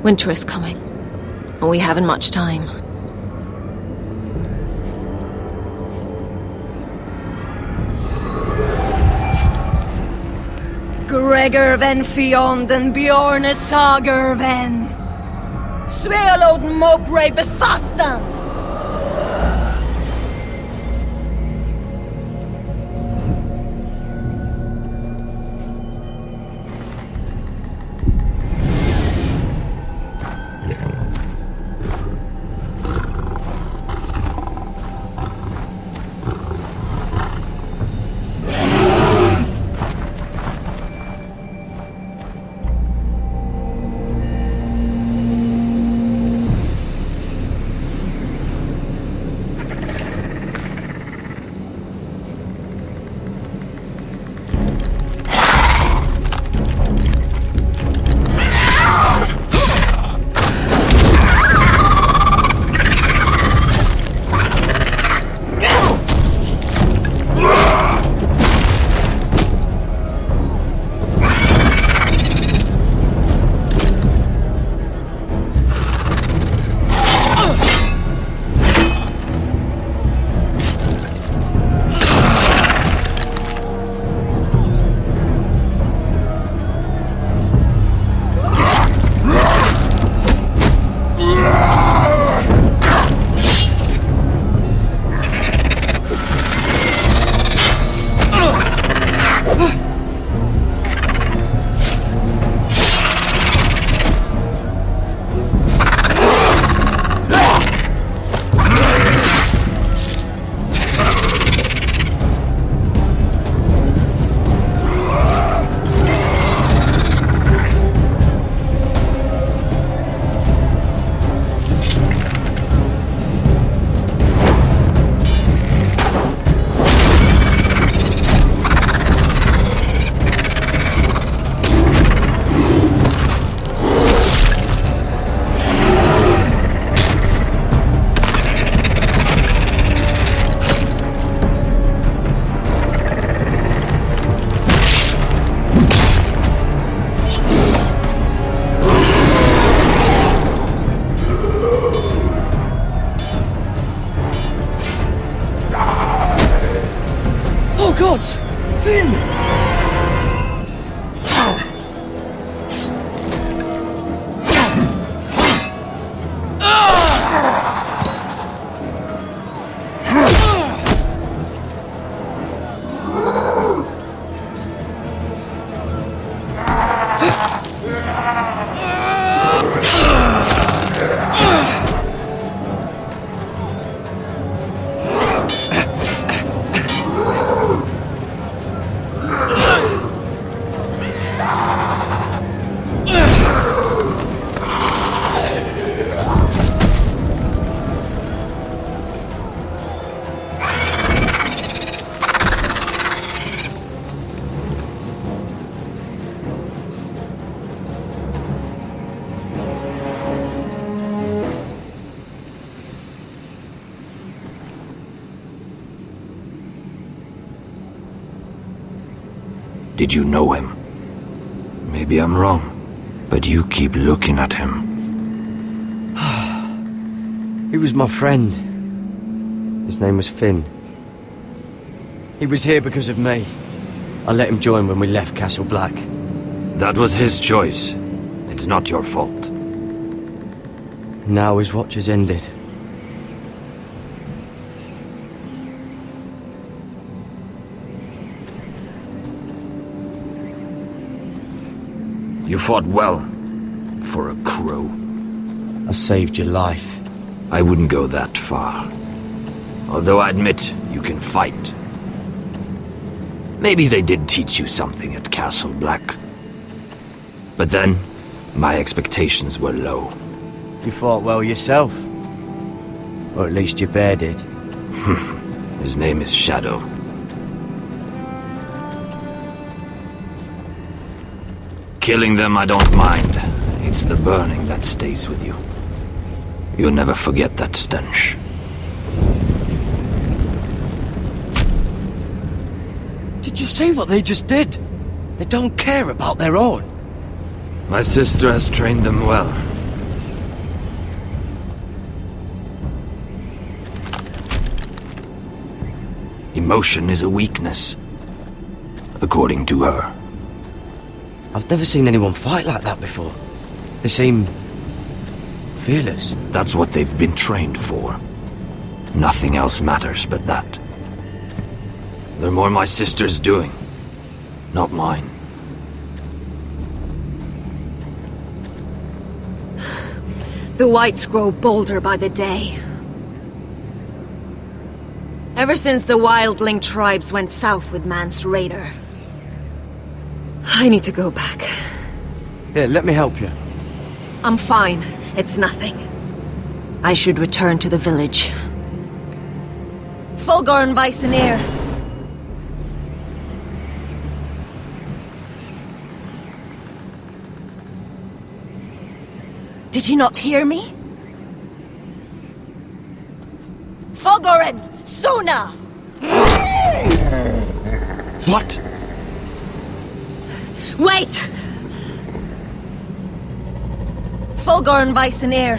Speaker 5: Winter is coming, and we haven't much time.
Speaker 20: Gregor ven Fionden Bjorne Sager ven Svealoden Mopre befastan.
Speaker 10: gods! Finn!
Speaker 17: Did you know him? Maybe I'm wrong, but you keep looking at him.
Speaker 10: He was my friend. His name was Finn. He was here because of me. I let him join when we left Castle Black.
Speaker 17: That was his choice. It's not your fault.
Speaker 10: Now his watch has ended.
Speaker 17: You fought well, for a crow.
Speaker 10: I saved your life.
Speaker 17: I wouldn't go that far. Although I admit, you can fight. Maybe they did teach you something at Castle Black. But then, my expectations were low.
Speaker 10: You fought well yourself. Or at least your bear did.
Speaker 17: His name is Shadow. Killing them I don't mind. It's the burning that stays with you. You'll never forget that stench.
Speaker 10: Did you see what they just did? They don't care about their own.
Speaker 17: My sister has trained them well. Emotion is a weakness, according to her.
Speaker 10: I've never seen anyone fight like that before. They seem fearless.
Speaker 17: That's what they've been trained for. Nothing else matters but that. They're more my sister's doing, not mine.
Speaker 5: The whites grow bolder by the day. Ever since the wildling tribes went south with Mance Raider. I need to go back.
Speaker 10: Here, let me help you.
Speaker 5: I'm fine. It's nothing. I should return to the village. Fulgorn Vysenir. Did you not hear me? Fulgorn! Sona!
Speaker 17: What?
Speaker 5: Wait! Fulgorn Vysenir.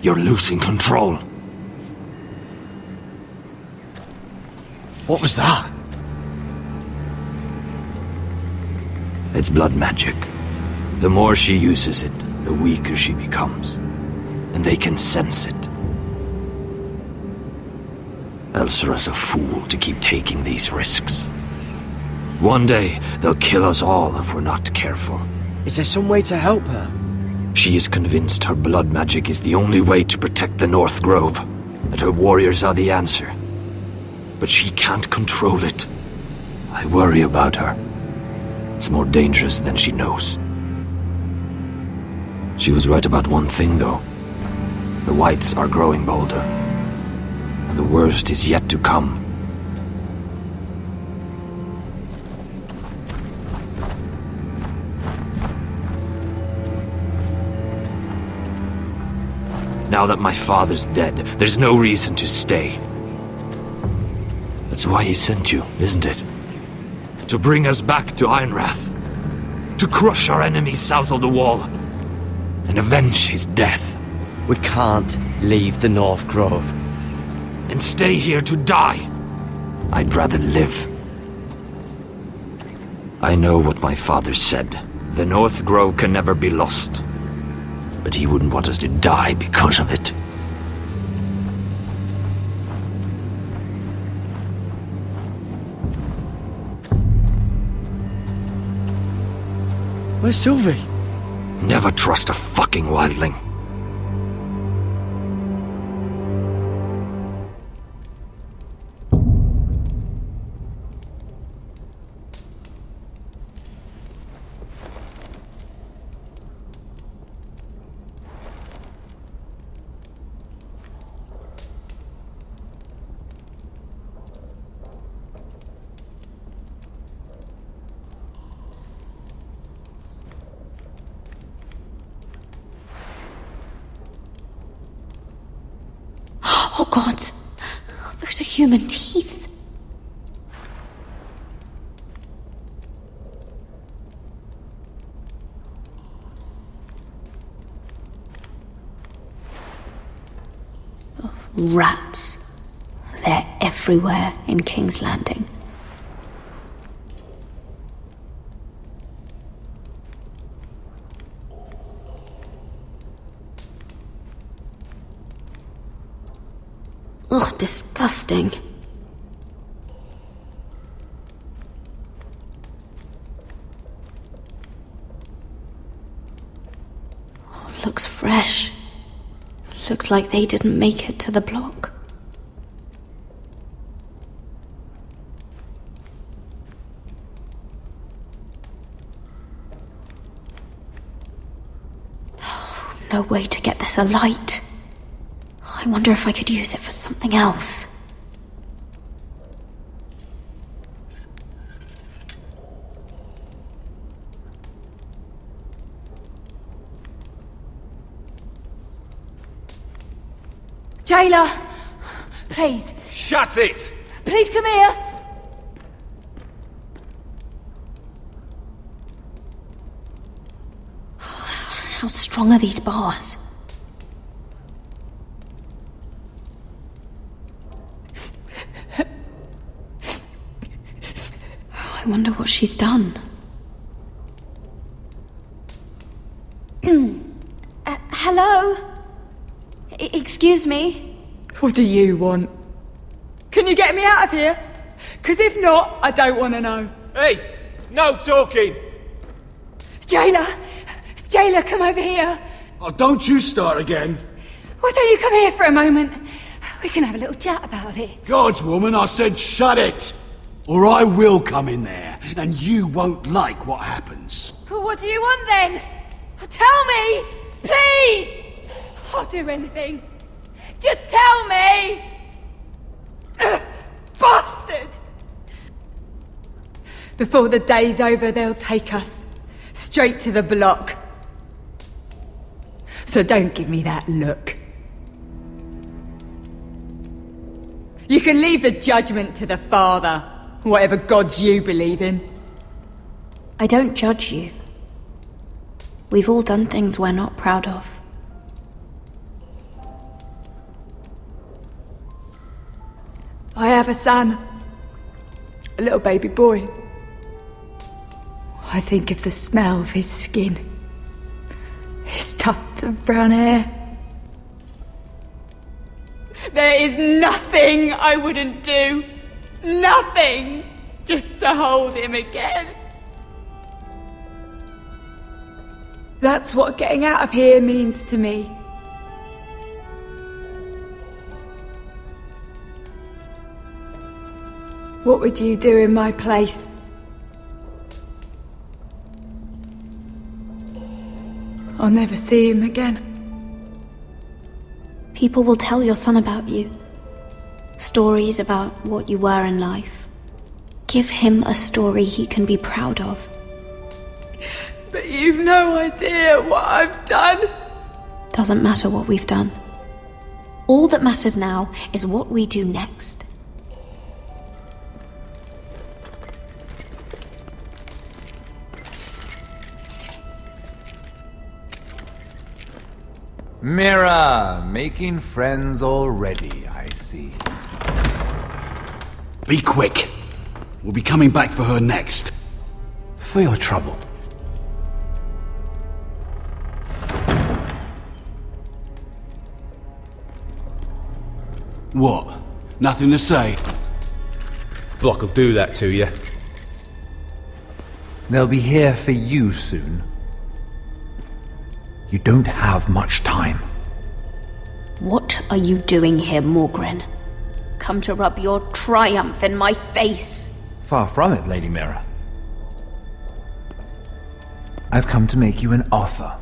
Speaker 17: You're losing control.
Speaker 10: What was that?
Speaker 17: It's blood magic. The more she uses it, the weaker she becomes. And they can sense it. Elsera's a fool to keep taking these risks. One day, they'll kill us all if we're not careful.
Speaker 10: Is there some way to help her?
Speaker 17: She is convinced her blood magic is the only way to protect the North Grove, that her warriors are the answer. But she can't control it. I worry about her. It's more dangerous than she knows. She was right about one thing, though. The whites are growing bolder. And the worst is yet to come. Now that my father's dead, there's no reason to stay. That's why he sent you, isn't it? To bring us back to Ironrath. To crush our enemies south of the Wall. And avenge his death.
Speaker 10: We can't leave the North Grove.
Speaker 17: And stay here to die. I'd rather live. I know what my father said. The North Grove can never be lost. But he wouldn't want us to die because of it.
Speaker 10: Where's Sylvie?
Speaker 17: Never trust a fucking wildling.
Speaker 4: Oh God, those are human teeth. Oh, rats. They're everywhere in King's Landing. Ugh, disgusting. Oh, looks fresh. Looks like they didn't make it to the block. Oh, no way to get this alight. I wonder if I could use it for something else.
Speaker 12: Jailer! Please.
Speaker 19: Shut it!
Speaker 12: Please come here!
Speaker 4: How strong are these bars? I wonder what she's done. Hello? Excuse me?
Speaker 20: What do you want? Can you get me out of here? Because if not, I don't want to know.
Speaker 19: Hey! No talking!
Speaker 12: Jailer! Jailer, come over here!
Speaker 8: Oh, don't you start again.
Speaker 12: Why don't you come here for a moment? We can have a little chat about it.
Speaker 8: God's woman, I said shut it! Or I will come in there, and you won't like what happens.
Speaker 12: Well, what do you want then? Tell me! Please! I'll do anything. Just tell me! Bastard!
Speaker 20: Before the day's over, they'll take us straight to the block. So don't give me that look. You can leave the judgment to the Father, whatever gods you believe in.
Speaker 4: I don't judge you. We've all done things we're not proud of.
Speaker 20: I have a son. A little baby boy. I think of the smell of his skin. His tufts of brown hair. There is nothing I wouldn't do. Nothing! Just to hold him again. That's what getting out of here means to me. What would you do in my place? I'll never see him again.
Speaker 4: People will tell your son about you. Stories about what you were in life. Give him a story he can be proud of.
Speaker 20: But you've no idea what I've done.
Speaker 4: Doesn't matter what we've done. All that matters now is what we do next.
Speaker 3: Mira, making friends already, I see.
Speaker 21: Be quick. We'll be coming back for her next.
Speaker 3: For your trouble.
Speaker 21: What? Nothing to say?
Speaker 19: Block will do that to you.
Speaker 3: They'll be here for you soon. You don't have much time.
Speaker 4: What are you doing here, Morgren? Come to rub your triumph in my face?
Speaker 3: Far from it, Lady Mira. I've come to make you an offer.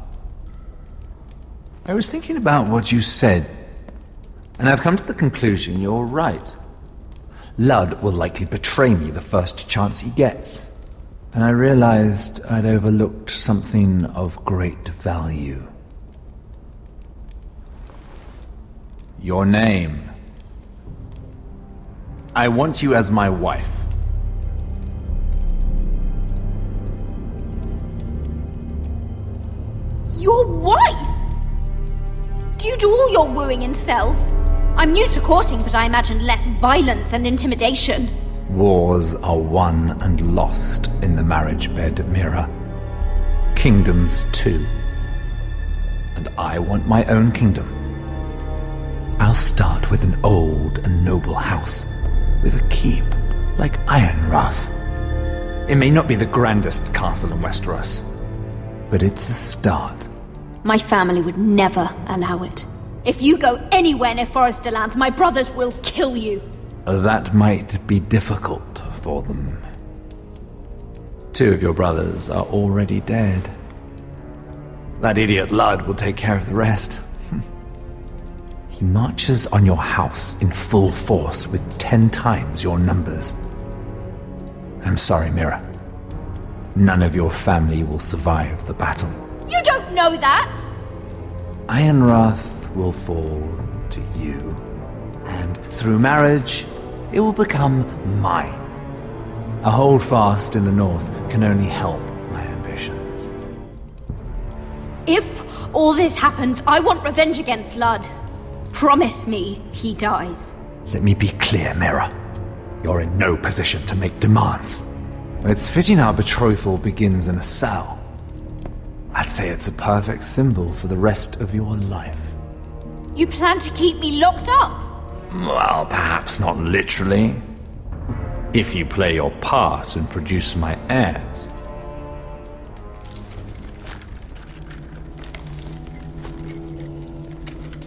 Speaker 3: I was thinking about what you said, and I've come to the conclusion you're right. Ludd will likely betray me the first chance he gets. And I realized I'd overlooked something of great value. Your name. I want you as my wife.
Speaker 4: Your wife? Do you do all your wooing in cells? I'm new to courting, but I imagined less violence and intimidation.
Speaker 3: Wars are won and lost in the marriage bed, Mira. Kingdoms too. And I want my own kingdom. I'll start with an old and noble house, with a keep, like Ironrath. It may not be the grandest castle in Westeros, but it's a start.
Speaker 4: My family would never allow it. If you go anywhere near Forrester lands, my brothers will kill you.
Speaker 3: That might be difficult for them. 2 of your brothers are already dead. That idiot Ludd will take care of the rest. He marches on your house in full force with 10 times your numbers. I'm sorry, Mira. None of your family will survive the battle.
Speaker 4: You don't know that!
Speaker 3: Ironrath will fall to you, and through marriage, it will become mine. A holdfast in the north can only help my ambitions.
Speaker 4: If all this happens, I want revenge against Ludd. Promise me he dies.
Speaker 3: Let me be clear, Mira. You're in no position to make demands. It's fitting our betrothal begins in a cell. I'd say it's a perfect symbol for the rest of your life.
Speaker 4: You plan to keep me locked up?
Speaker 3: Well, perhaps not literally. If you play your part and produce my heirs.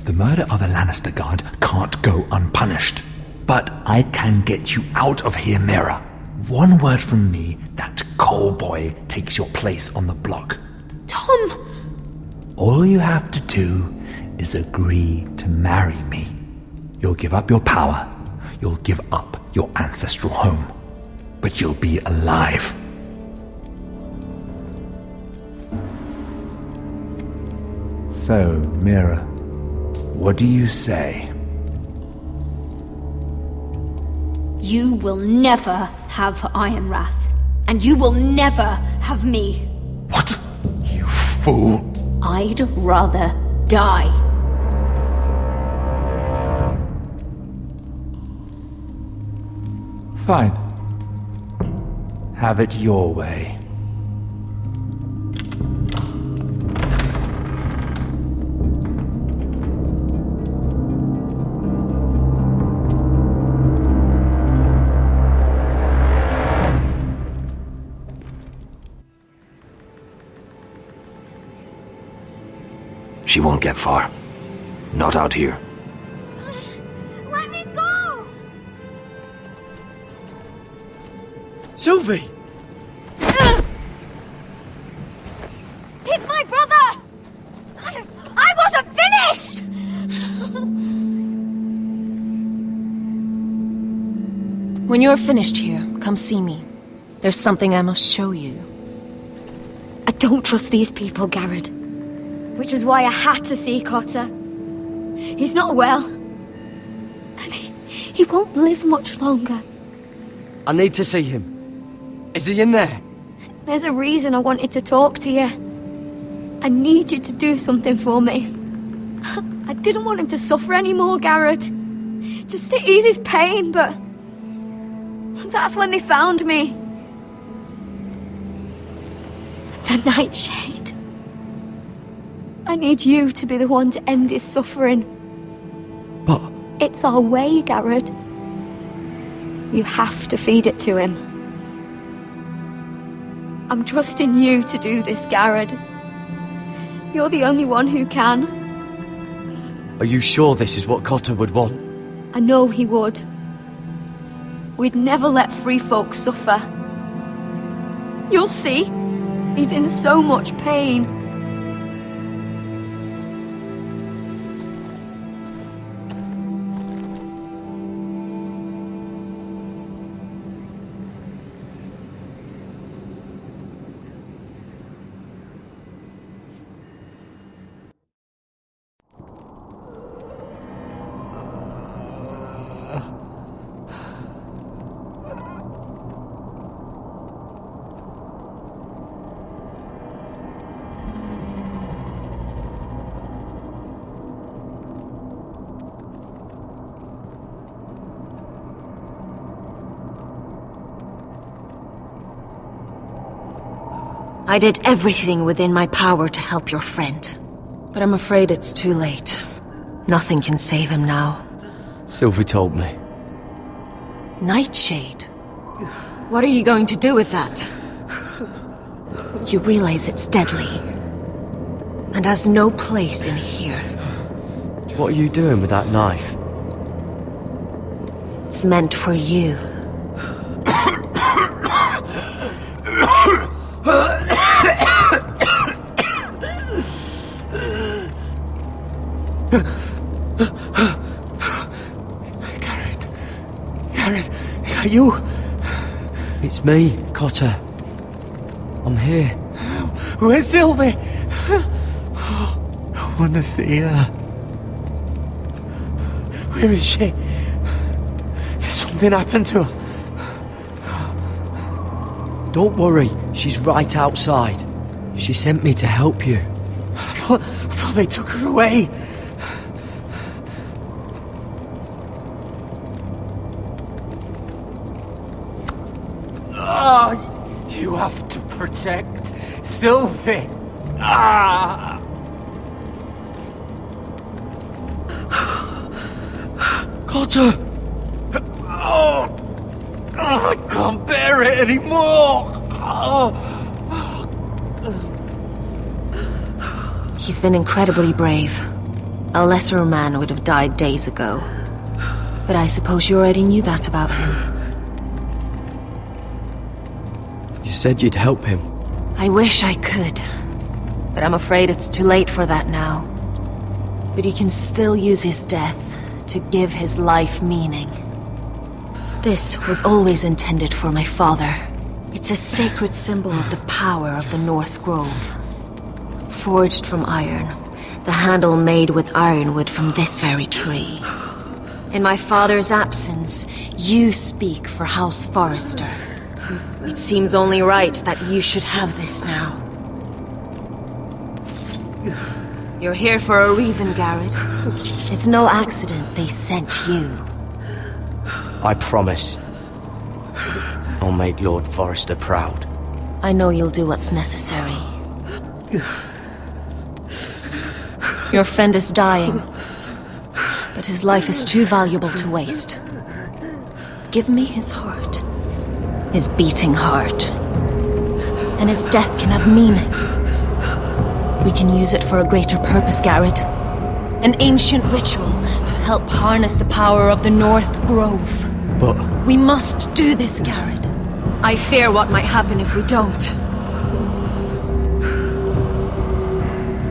Speaker 3: The murder of a Lannister guard can't go unpunished. But I can get you out of here, Mira. One word from me, that coal boy takes your place on the block.
Speaker 4: Tom!
Speaker 3: All you have to do is agree to marry me. You'll give up your power. You'll give up your ancestral home. But you'll be alive. So, Mira, what do you say?
Speaker 4: You will never have Ironrath. And you will never have me.
Speaker 3: What? You fool!
Speaker 4: I'd rather die.
Speaker 3: Fine. Have it your way.
Speaker 17: She won't get far. Not out here.
Speaker 9: Let me go!
Speaker 10: Sylvie!
Speaker 9: He's my brother! I wasn't finished!
Speaker 5: When you're finished here, come see me. There's something I must show you.
Speaker 4: I don't trust these people, Gared. Which was why I had to see Cotter. He's not well. And he won't live much longer.
Speaker 10: I need to see him. Is he in there?
Speaker 4: There's a reason I wanted to talk to you. I need you to do something for me. I didn't want him to suffer anymore, Gared. Just to ease his pain, but... that's when they found me. The Nightshade. I need you to be the one to end his suffering.
Speaker 10: But...
Speaker 4: it's our way, Gared. You have to feed it to him. I'm trusting you to do this, Gared. You're the only one who can.
Speaker 10: Are you sure this is what Cotter would want?
Speaker 4: I know he would. We'd never let free folk suffer. You'll see. He's in so much pain.
Speaker 5: I did everything within my power to help your friend. But I'm afraid it's too late. Nothing can save him now.
Speaker 10: Sylvie told me.
Speaker 5: Nightshade? What are you going to do with that? You realize it's deadly. And has no place in here.
Speaker 10: What are you doing with that knife?
Speaker 5: It's meant for you.
Speaker 6: Gared, is that you?
Speaker 10: It's me, Cotter. I'm here.
Speaker 6: Where's Sylvie? I want to see her. Where is she? Did something happen to her?
Speaker 10: Don't worry, she's right outside. She sent me to help you.
Speaker 6: I thought they took her away. You have to protect Sylvie.
Speaker 10: Cotter!
Speaker 6: I can't bear it anymore.
Speaker 5: He's been incredibly brave. A lesser man would have died days ago. But I suppose you already knew that about him.
Speaker 10: You said you'd help him.
Speaker 5: I wish I could. But I'm afraid it's too late for that now. But you can still use his death to give his life meaning. This was always intended for my father. It's a sacred symbol of the power of the North Grove. Forged from iron, the handle made with ironwood from this very tree. In my father's absence, you speak for House Forrester. It seems only right that you should have this now. You're here for a reason, Gared. It's no accident they sent you.
Speaker 10: I promise. I'll make Lord Forrester proud.
Speaker 5: I know you'll do what's necessary. Your friend is dying, but his life is too valuable to waste. Give me his heart. His beating heart. And his death can have meaning. We can use it for a greater purpose, Gared. An ancient ritual to help harness the power of the North Grove.
Speaker 10: But...
Speaker 5: we must do this, Gared. I fear what might happen if we don't.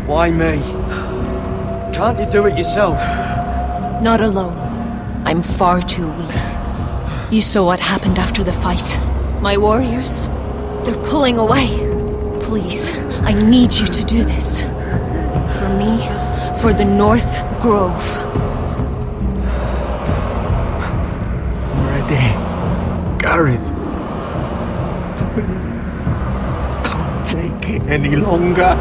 Speaker 10: Why me? Can't you do it yourself?
Speaker 5: Not alone. I'm far too weak. You saw what happened after the fight. My warriors, they're pulling away. Please, I need you to do this. For me, for the North Grove.
Speaker 6: I'm ready. Gared. Can't take it any longer.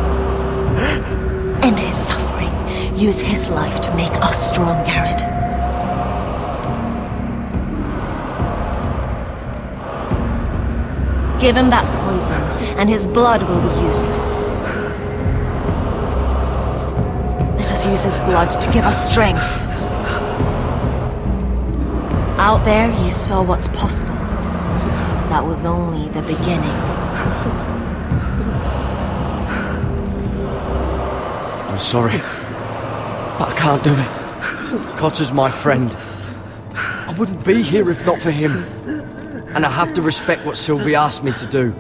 Speaker 5: End his suffering. Use his life to make us strong, Gared. Give him that poison, and his blood will be useless. Let us use his blood to give us strength. Out there, you saw what's possible. That was only the beginning.
Speaker 10: I'm sorry, but I can't do it. Cotter's my friend. I wouldn't be here if not for him. And I have to respect what Sylvie asked me to do.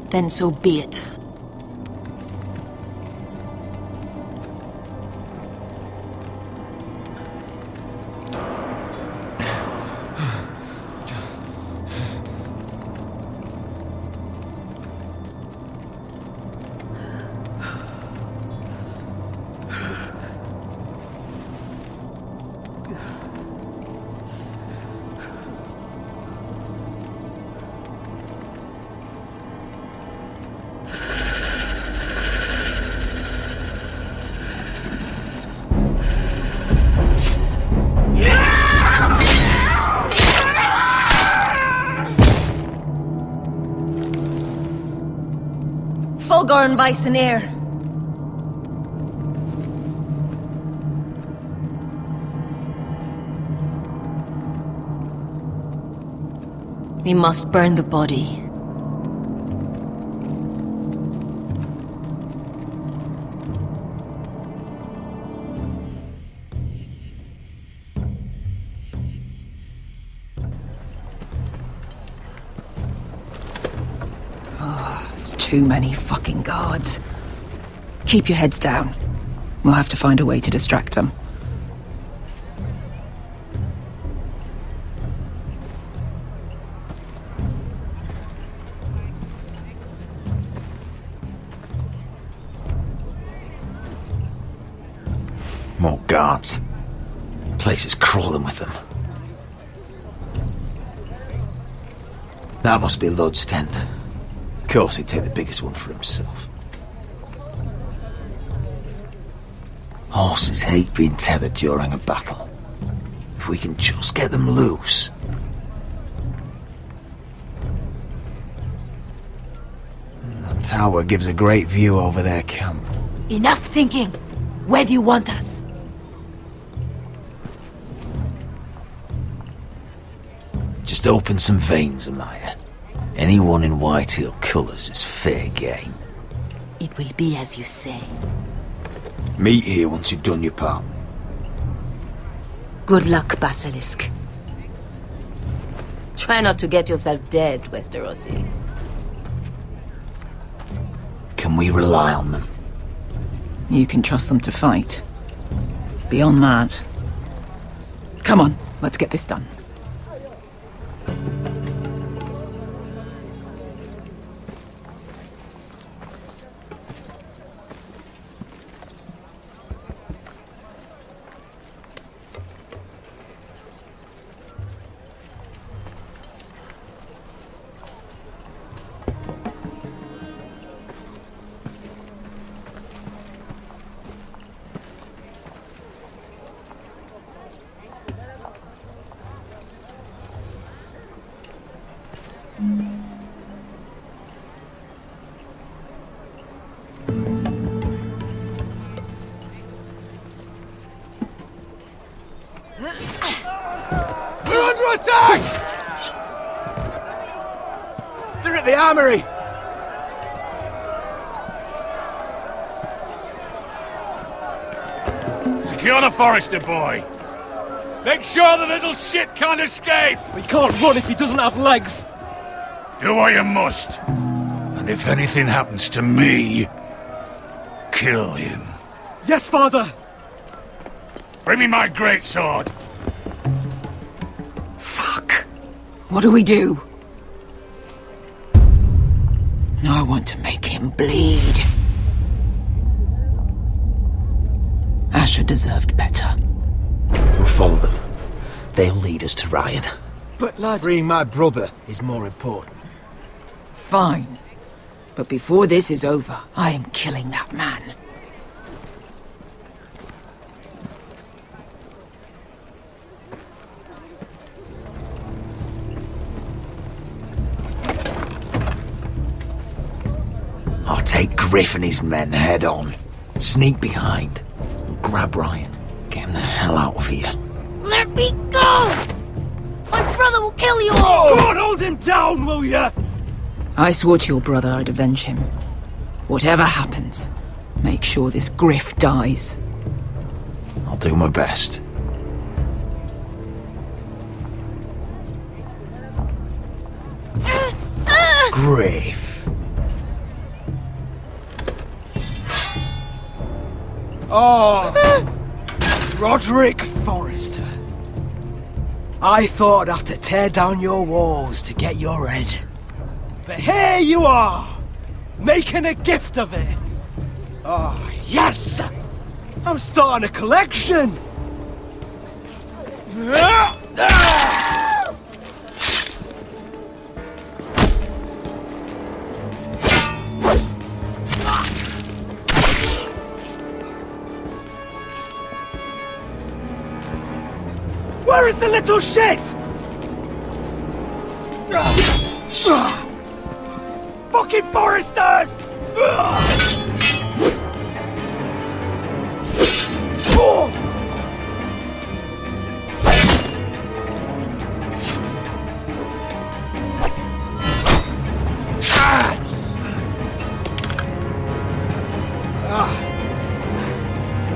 Speaker 5: Then so be it. Fulgorn Bisonair. We must burn the body.
Speaker 14: Too many fucking guards. Keep your heads down. We'll have to find a way to distract them.
Speaker 17: More guards. Place is crawling with them. That must be Lud's tent. Of course, he'd take the biggest one for himself. Horses hate being tethered during a battle. If we can just get them loose. That tower gives a great view over their camp.
Speaker 13: Enough thinking! Where do you want us?
Speaker 17: Just open some veins, Amaya. Anyone in Whitehill colours is fair game.
Speaker 13: It will be as you say.
Speaker 17: Meet here once you've done your part.
Speaker 13: Good luck, Basilisk. Try not to get yourself dead, Westerosi.
Speaker 17: Can we rely on them?
Speaker 14: You can trust them to fight. Beyond that... Come on, let's get this done.
Speaker 19: Attack! They're at the armory!
Speaker 8: Secure the Forrester boy. Make sure the little shit can't escape!
Speaker 19: He can't run if he doesn't have legs!
Speaker 8: Do what you must. And if anything happens to me, kill him.
Speaker 19: Yes, father!
Speaker 8: Bring me my greatsword.
Speaker 14: What do we do? I want to make him bleed. Asher deserved better.
Speaker 17: We'll follow them. They'll lead us to Ryan.
Speaker 6: But lad, freeing my brother is more important.
Speaker 14: Fine. But before this is over, I am killing that man.
Speaker 17: take Griff and his men head on. Sneak behind. Grab Ryan. Get him the hell out of here.
Speaker 9: Let me go! My brother will kill you
Speaker 19: Oh,
Speaker 9: all!
Speaker 19: God, hold him down, will ya?
Speaker 14: I swore to your brother I'd avenge him. Whatever happens, make sure this Griff dies.
Speaker 17: I'll do my best. Griff.
Speaker 6: Oh, Roderick Forrester. I thought I'd have to tear down your walls to get your head. But here you are, making a gift of it. Oh, yes! I'm starting a collection! Where is the little shit? Fucking Forresters!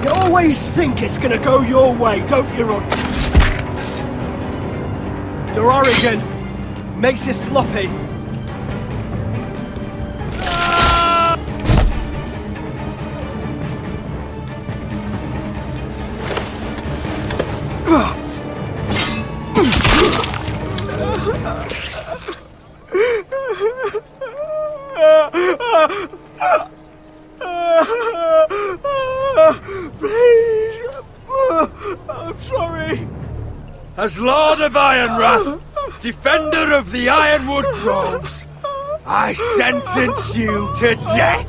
Speaker 6: You always think it's gonna go your way, don't you, Rod? You're arrogant. Makes you sloppy. Please. I'm sorry.
Speaker 8: As Lord of Ironrath, defender of the Ironwood Groves, I sentence you to death.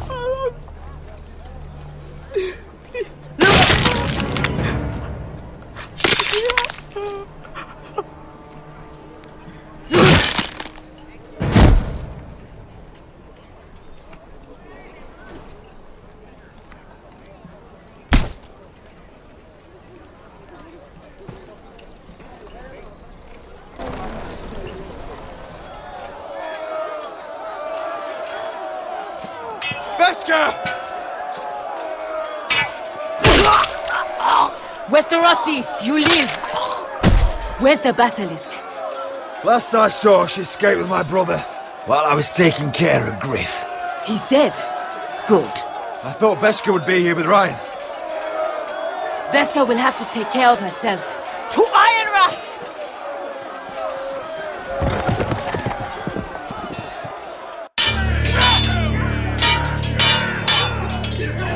Speaker 13: Westerosi, you live! Where's the basilisk?
Speaker 15: Last I saw, she escaped with my brother while I was taking care of Griff.
Speaker 13: He's dead. Good.
Speaker 15: I thought Beskha would be here with Ryan.
Speaker 13: Beskha will have to take care of herself. To Ironrath!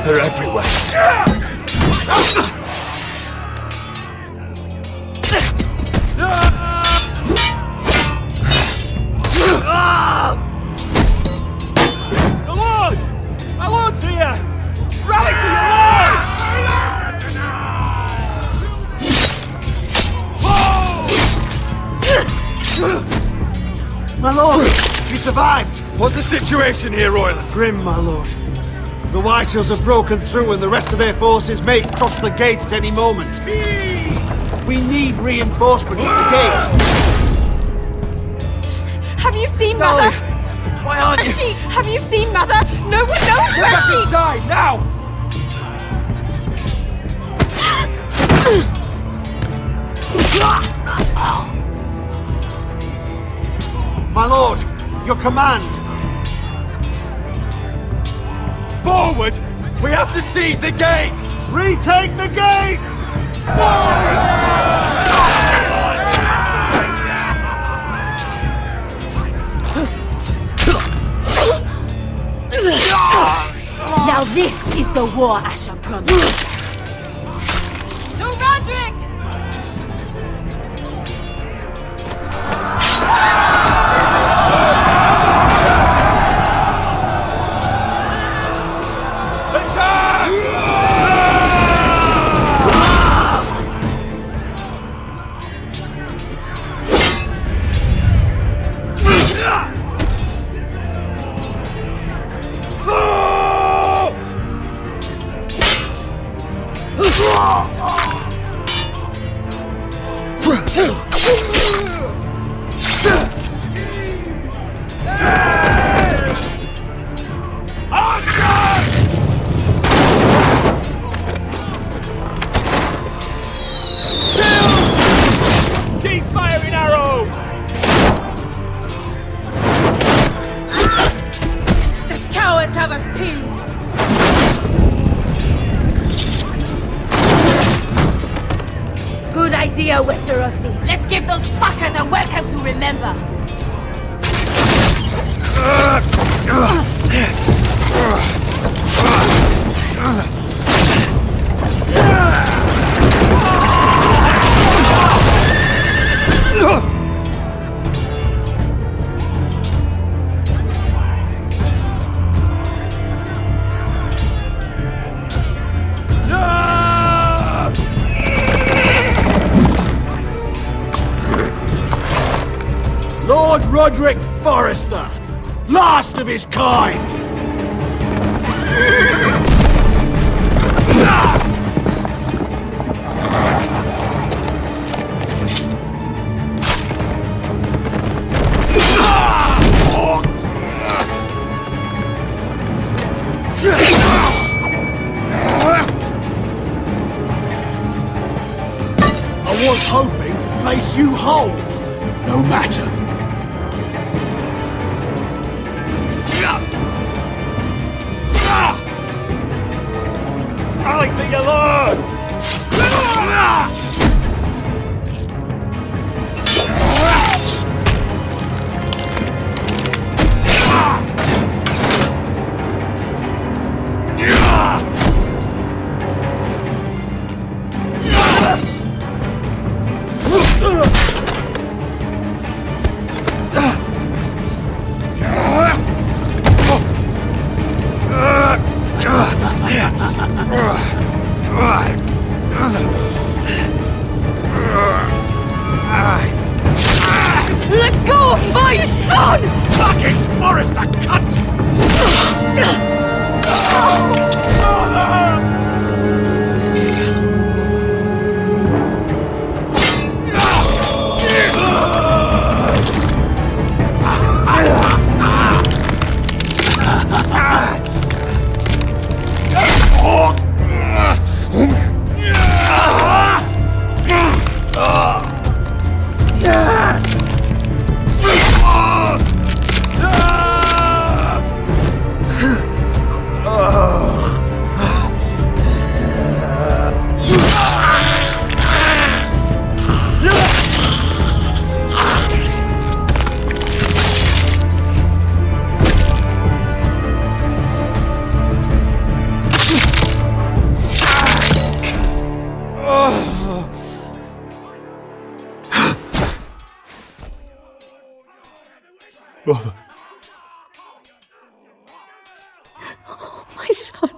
Speaker 15: They're everywhere.
Speaker 19: The Lord! My Lord's here! Rally to your
Speaker 16: Lord! My lord, you survived!
Speaker 15: What's the situation here, Royal?
Speaker 16: Grim, my lord. The Whitehills have broken through and the rest of their forces may cross the gate at any moment. We need reinforcements at the gate.
Speaker 20: Have you seen Mother?
Speaker 15: Why aren't you?
Speaker 20: Where's she? Have you seen Mother? No one knows
Speaker 19: Get
Speaker 20: where
Speaker 19: back
Speaker 20: she...
Speaker 19: inside, now!
Speaker 16: My lord, your command.
Speaker 15: Forward! We have to seize the gate!
Speaker 16: Retake the gate!
Speaker 13: Now this is the war Asher promised.
Speaker 20: To Roderick!
Speaker 13: here, Westerosi. Let's give those fuckers a welcome to remember.
Speaker 8: Lord Rodrik Forrester, last of his kind! I was hoping to face you whole.
Speaker 21: No matter.
Speaker 8: Rally to your lord!
Speaker 12: Let go of my son!
Speaker 8: Fucking Forrester, cunt!
Speaker 12: Oh, my son.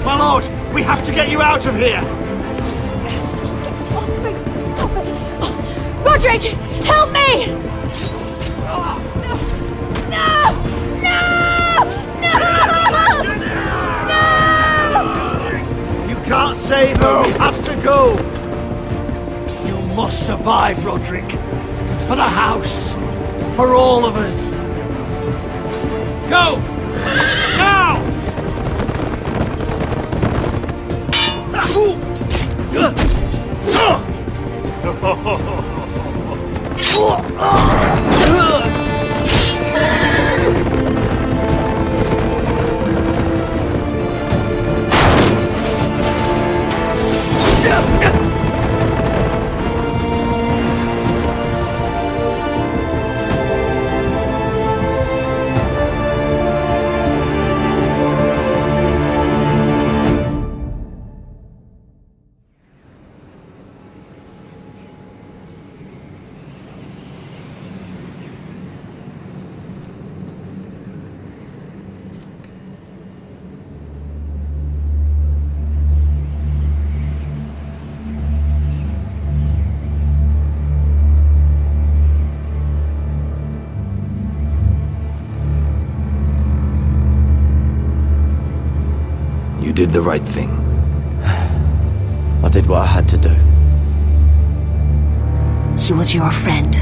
Speaker 8: My lord, we have to get you out of here!
Speaker 12: Rodrik, help me! No! No! No! No!
Speaker 16: You can't save her. We have to go.
Speaker 8: You must survive, Rodrik. For the house. For all of us. Go! Now!
Speaker 17: You did the right thing.
Speaker 11: I did what I had to do.
Speaker 5: He was your friend.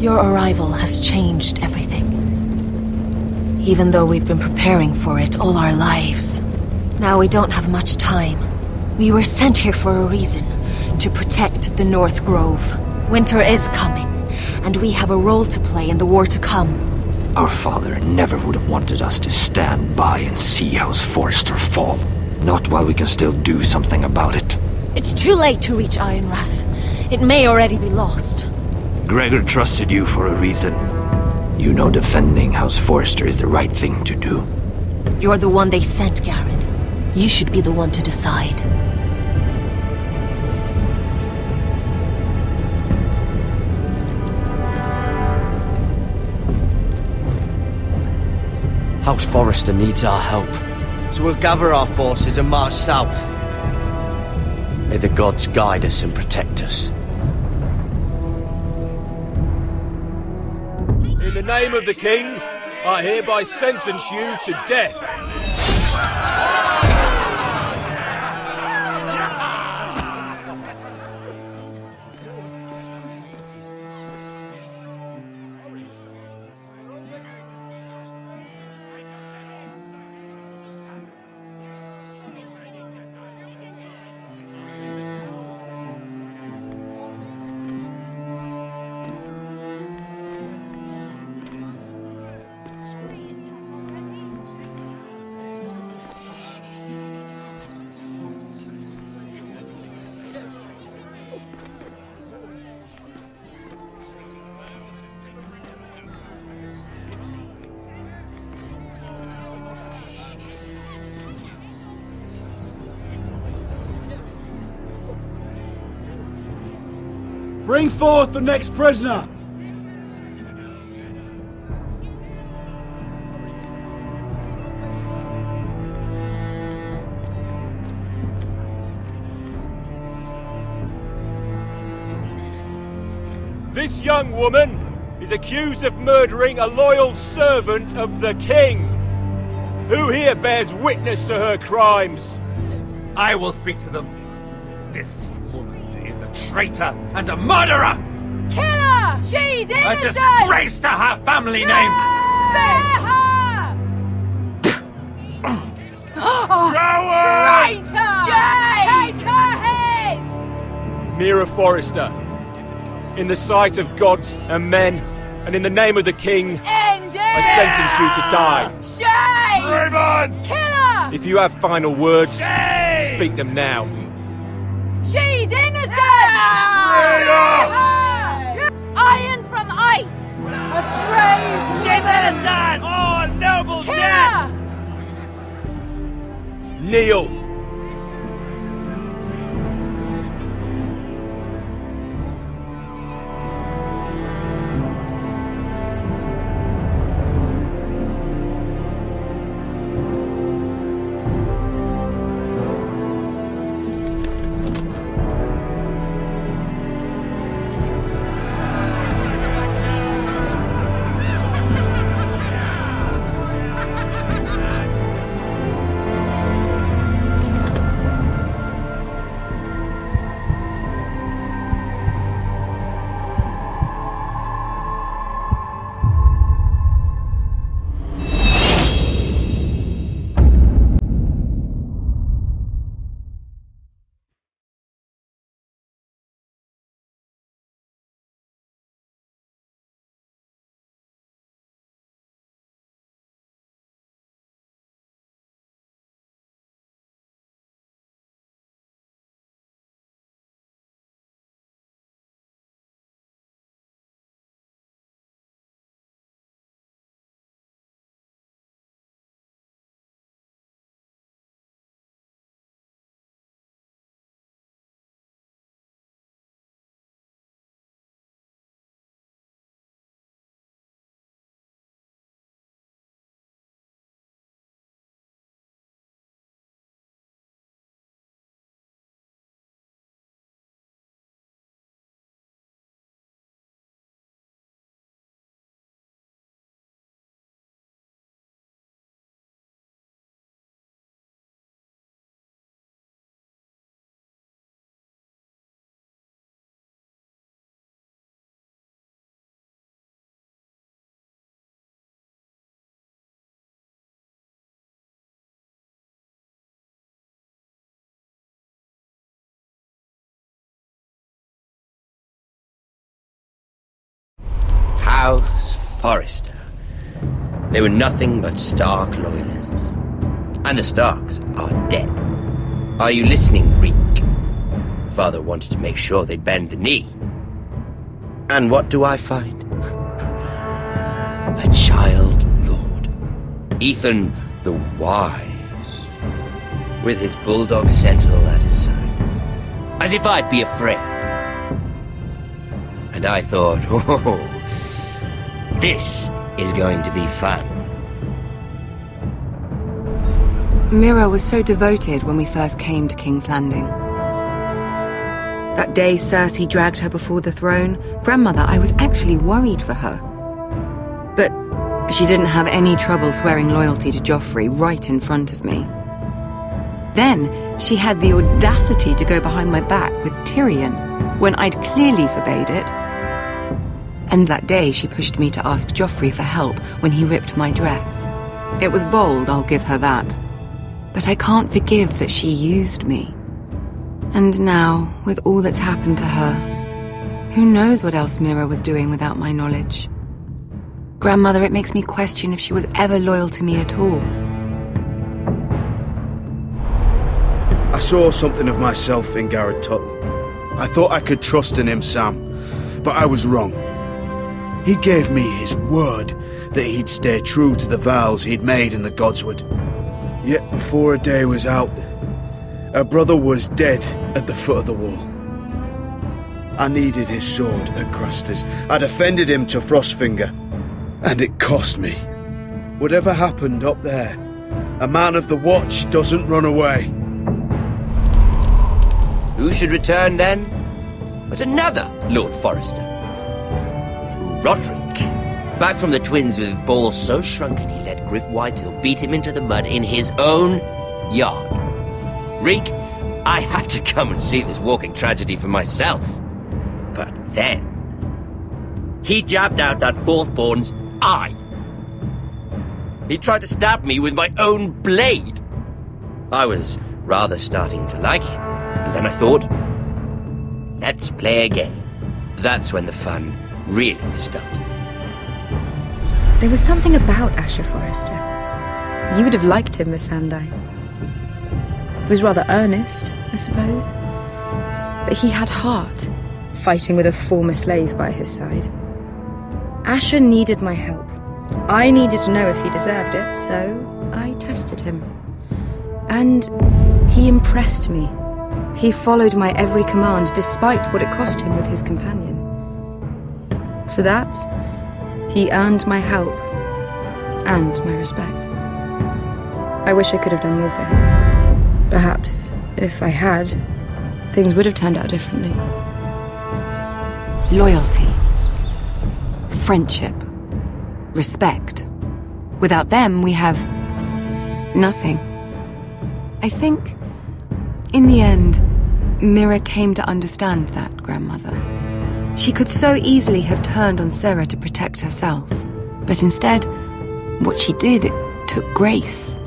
Speaker 5: Your arrival has changed everything. Even though we've been preparing for it all our lives. Now we don't have much time. We were sent here for a reason. To protect the North Grove. Winter is coming, and we have a role to play in the war to come.
Speaker 17: Our father never would have wanted us to stand by and see House Forrester fall. Not while we can still do something about it.
Speaker 5: It's too late to reach Ironrath. It may already be lost.
Speaker 17: Gregor trusted you for a reason. You know defending House Forrester is the right thing to do.
Speaker 5: You're the one they sent, Gared. You should be the one to decide.
Speaker 10: House Forrester needs our help.
Speaker 11: So we'll gather our forces and march south. May the gods guide us and protect us.
Speaker 19: In the name of the king, I hereby sentence you to death.
Speaker 8: Bring forth the next prisoner!
Speaker 19: This young woman is accused of murdering a loyal servant of the king. Who here bears witness to her crimes?
Speaker 3: I will speak to them. This woman is a traitor and a murderer!
Speaker 9: Kill her! She's innocent!
Speaker 3: A disgrace to her family name!
Speaker 9: Spare her! Traitor! Take her head!
Speaker 19: Mira Forrester, in the sight of gods and men, and in the name of the king, I sentence you to die.
Speaker 9: Shame!
Speaker 8: Raymond!
Speaker 9: Kill her!
Speaker 19: If you have final words, speak them now.
Speaker 9: She's innocent! Spare her! I choice! A brave
Speaker 19: Citizen! Oh, noble death!
Speaker 17: Kneel! House Forrester. They were nothing but Stark loyalists. And the Starks are dead. Are you listening, Reek? Father wanted to make sure they'd bend the knee. And what do I find? A child lord. Ethan the Wise. With his bulldog sentinel at his side. As if I'd be afraid. And I thought, oh, this is going to be fun.
Speaker 1: Mira was so devoted when we first came to King's Landing. That day Cersei dragged her before the throne, Grandmother, I was actually worried for her. But she didn't have any trouble swearing loyalty to Joffrey right in front of me. Then she had the audacity to go behind my back with Tyrion when I'd clearly forbade it. And that day she pushed me to ask Joffrey for help when he ripped my dress. It was bold, I'll give her that. But I can't forgive that she used me. And now, with all that's happened to her, who knows what else Mira was doing without my knowledge? Grandmother, it makes me question if she was ever loyal to me at all.
Speaker 2: I saw something of myself in Gared Tuttle. I thought I could trust in him, Sam, but I was wrong. He gave me his word that he'd stay true to the vows he'd made in the Godswood. Yet before a day was out, a brother was dead at the foot of the wall. I needed his sword at Craster's. I defended him to Frostfinger, and it cost me. Whatever happened up there, a man of the Watch doesn't run away.
Speaker 17: Who should return then? But another Lord Forrester. Roderick. Back from the twins with balls so shrunken he let Griff Whitehill beat him into the mud in his own yard. Reek, I had to come and see this walking tragedy for myself. But then, he jabbed out that fourth-born's eye. He tried to stab me with my own blade. I was rather starting to like him, and then I thought, let's play a game. That's when the fun really started.
Speaker 22: There was something about Asher Forrester. You would have liked him, Miss Sandai. He was rather earnest, I suppose. But he had heart, fighting with a former slave by his side. Asher needed my help. I needed to know if he deserved it, so I tested him. And he impressed me. He followed my every command, despite what it cost him with his companion. For that, he earned my help and my respect. I wish I could have done more for him. Perhaps, if I had, things would have turned out differently.
Speaker 1: Loyalty. Friendship. Respect. Without them, we have nothing. I think, in the end, Mira came to understand that, Grandmother. She could so easily have turned on Sarah to protect herself. But instead, what she did, it took grace.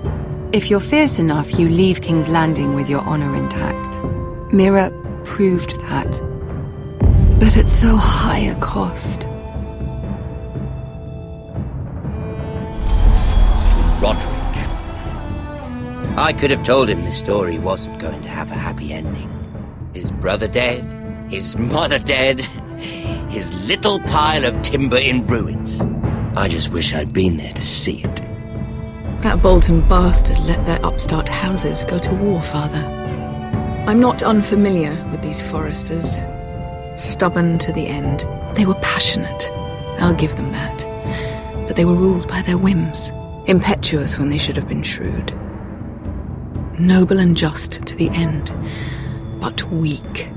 Speaker 1: If you're fierce enough, you leave King's Landing with your honor intact. Mira proved that. But at so high a cost.
Speaker 7: Rodrik. I could have told him this story wasn't going to have a happy ending. His brother dead, his mother dead, his little pile of timber in ruins. I just wish I'd been there to see it.
Speaker 14: That Bolton bastard let their upstart houses go to war, Father. I'm not unfamiliar with these Forresters. Stubborn to the end. They were passionate. I'll give them that. But they were ruled by their whims. Impetuous when they should have been shrewd. Noble and just to the end, but weak.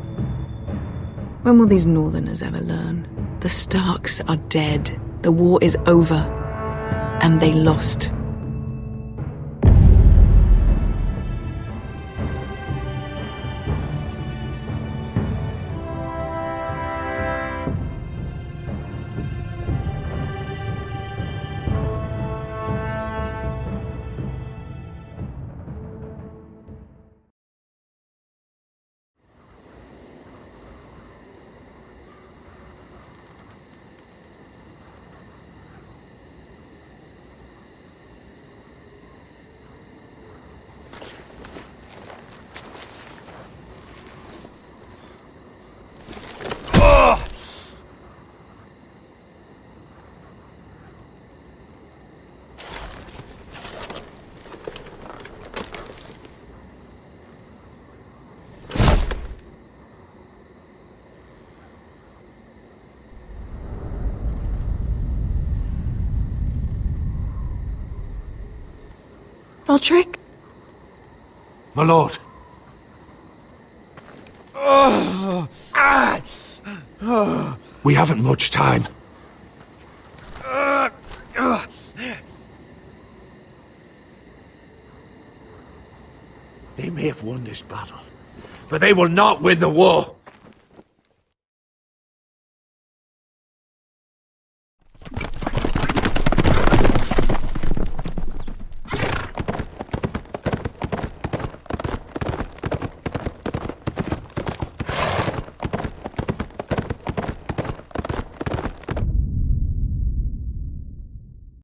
Speaker 14: When will these Northerners ever learn? The Starks are dead. The war is over. And they lost.
Speaker 12: Rodrik?
Speaker 16: My lord. We haven't much time. They may have won this battle, but they will not win the war.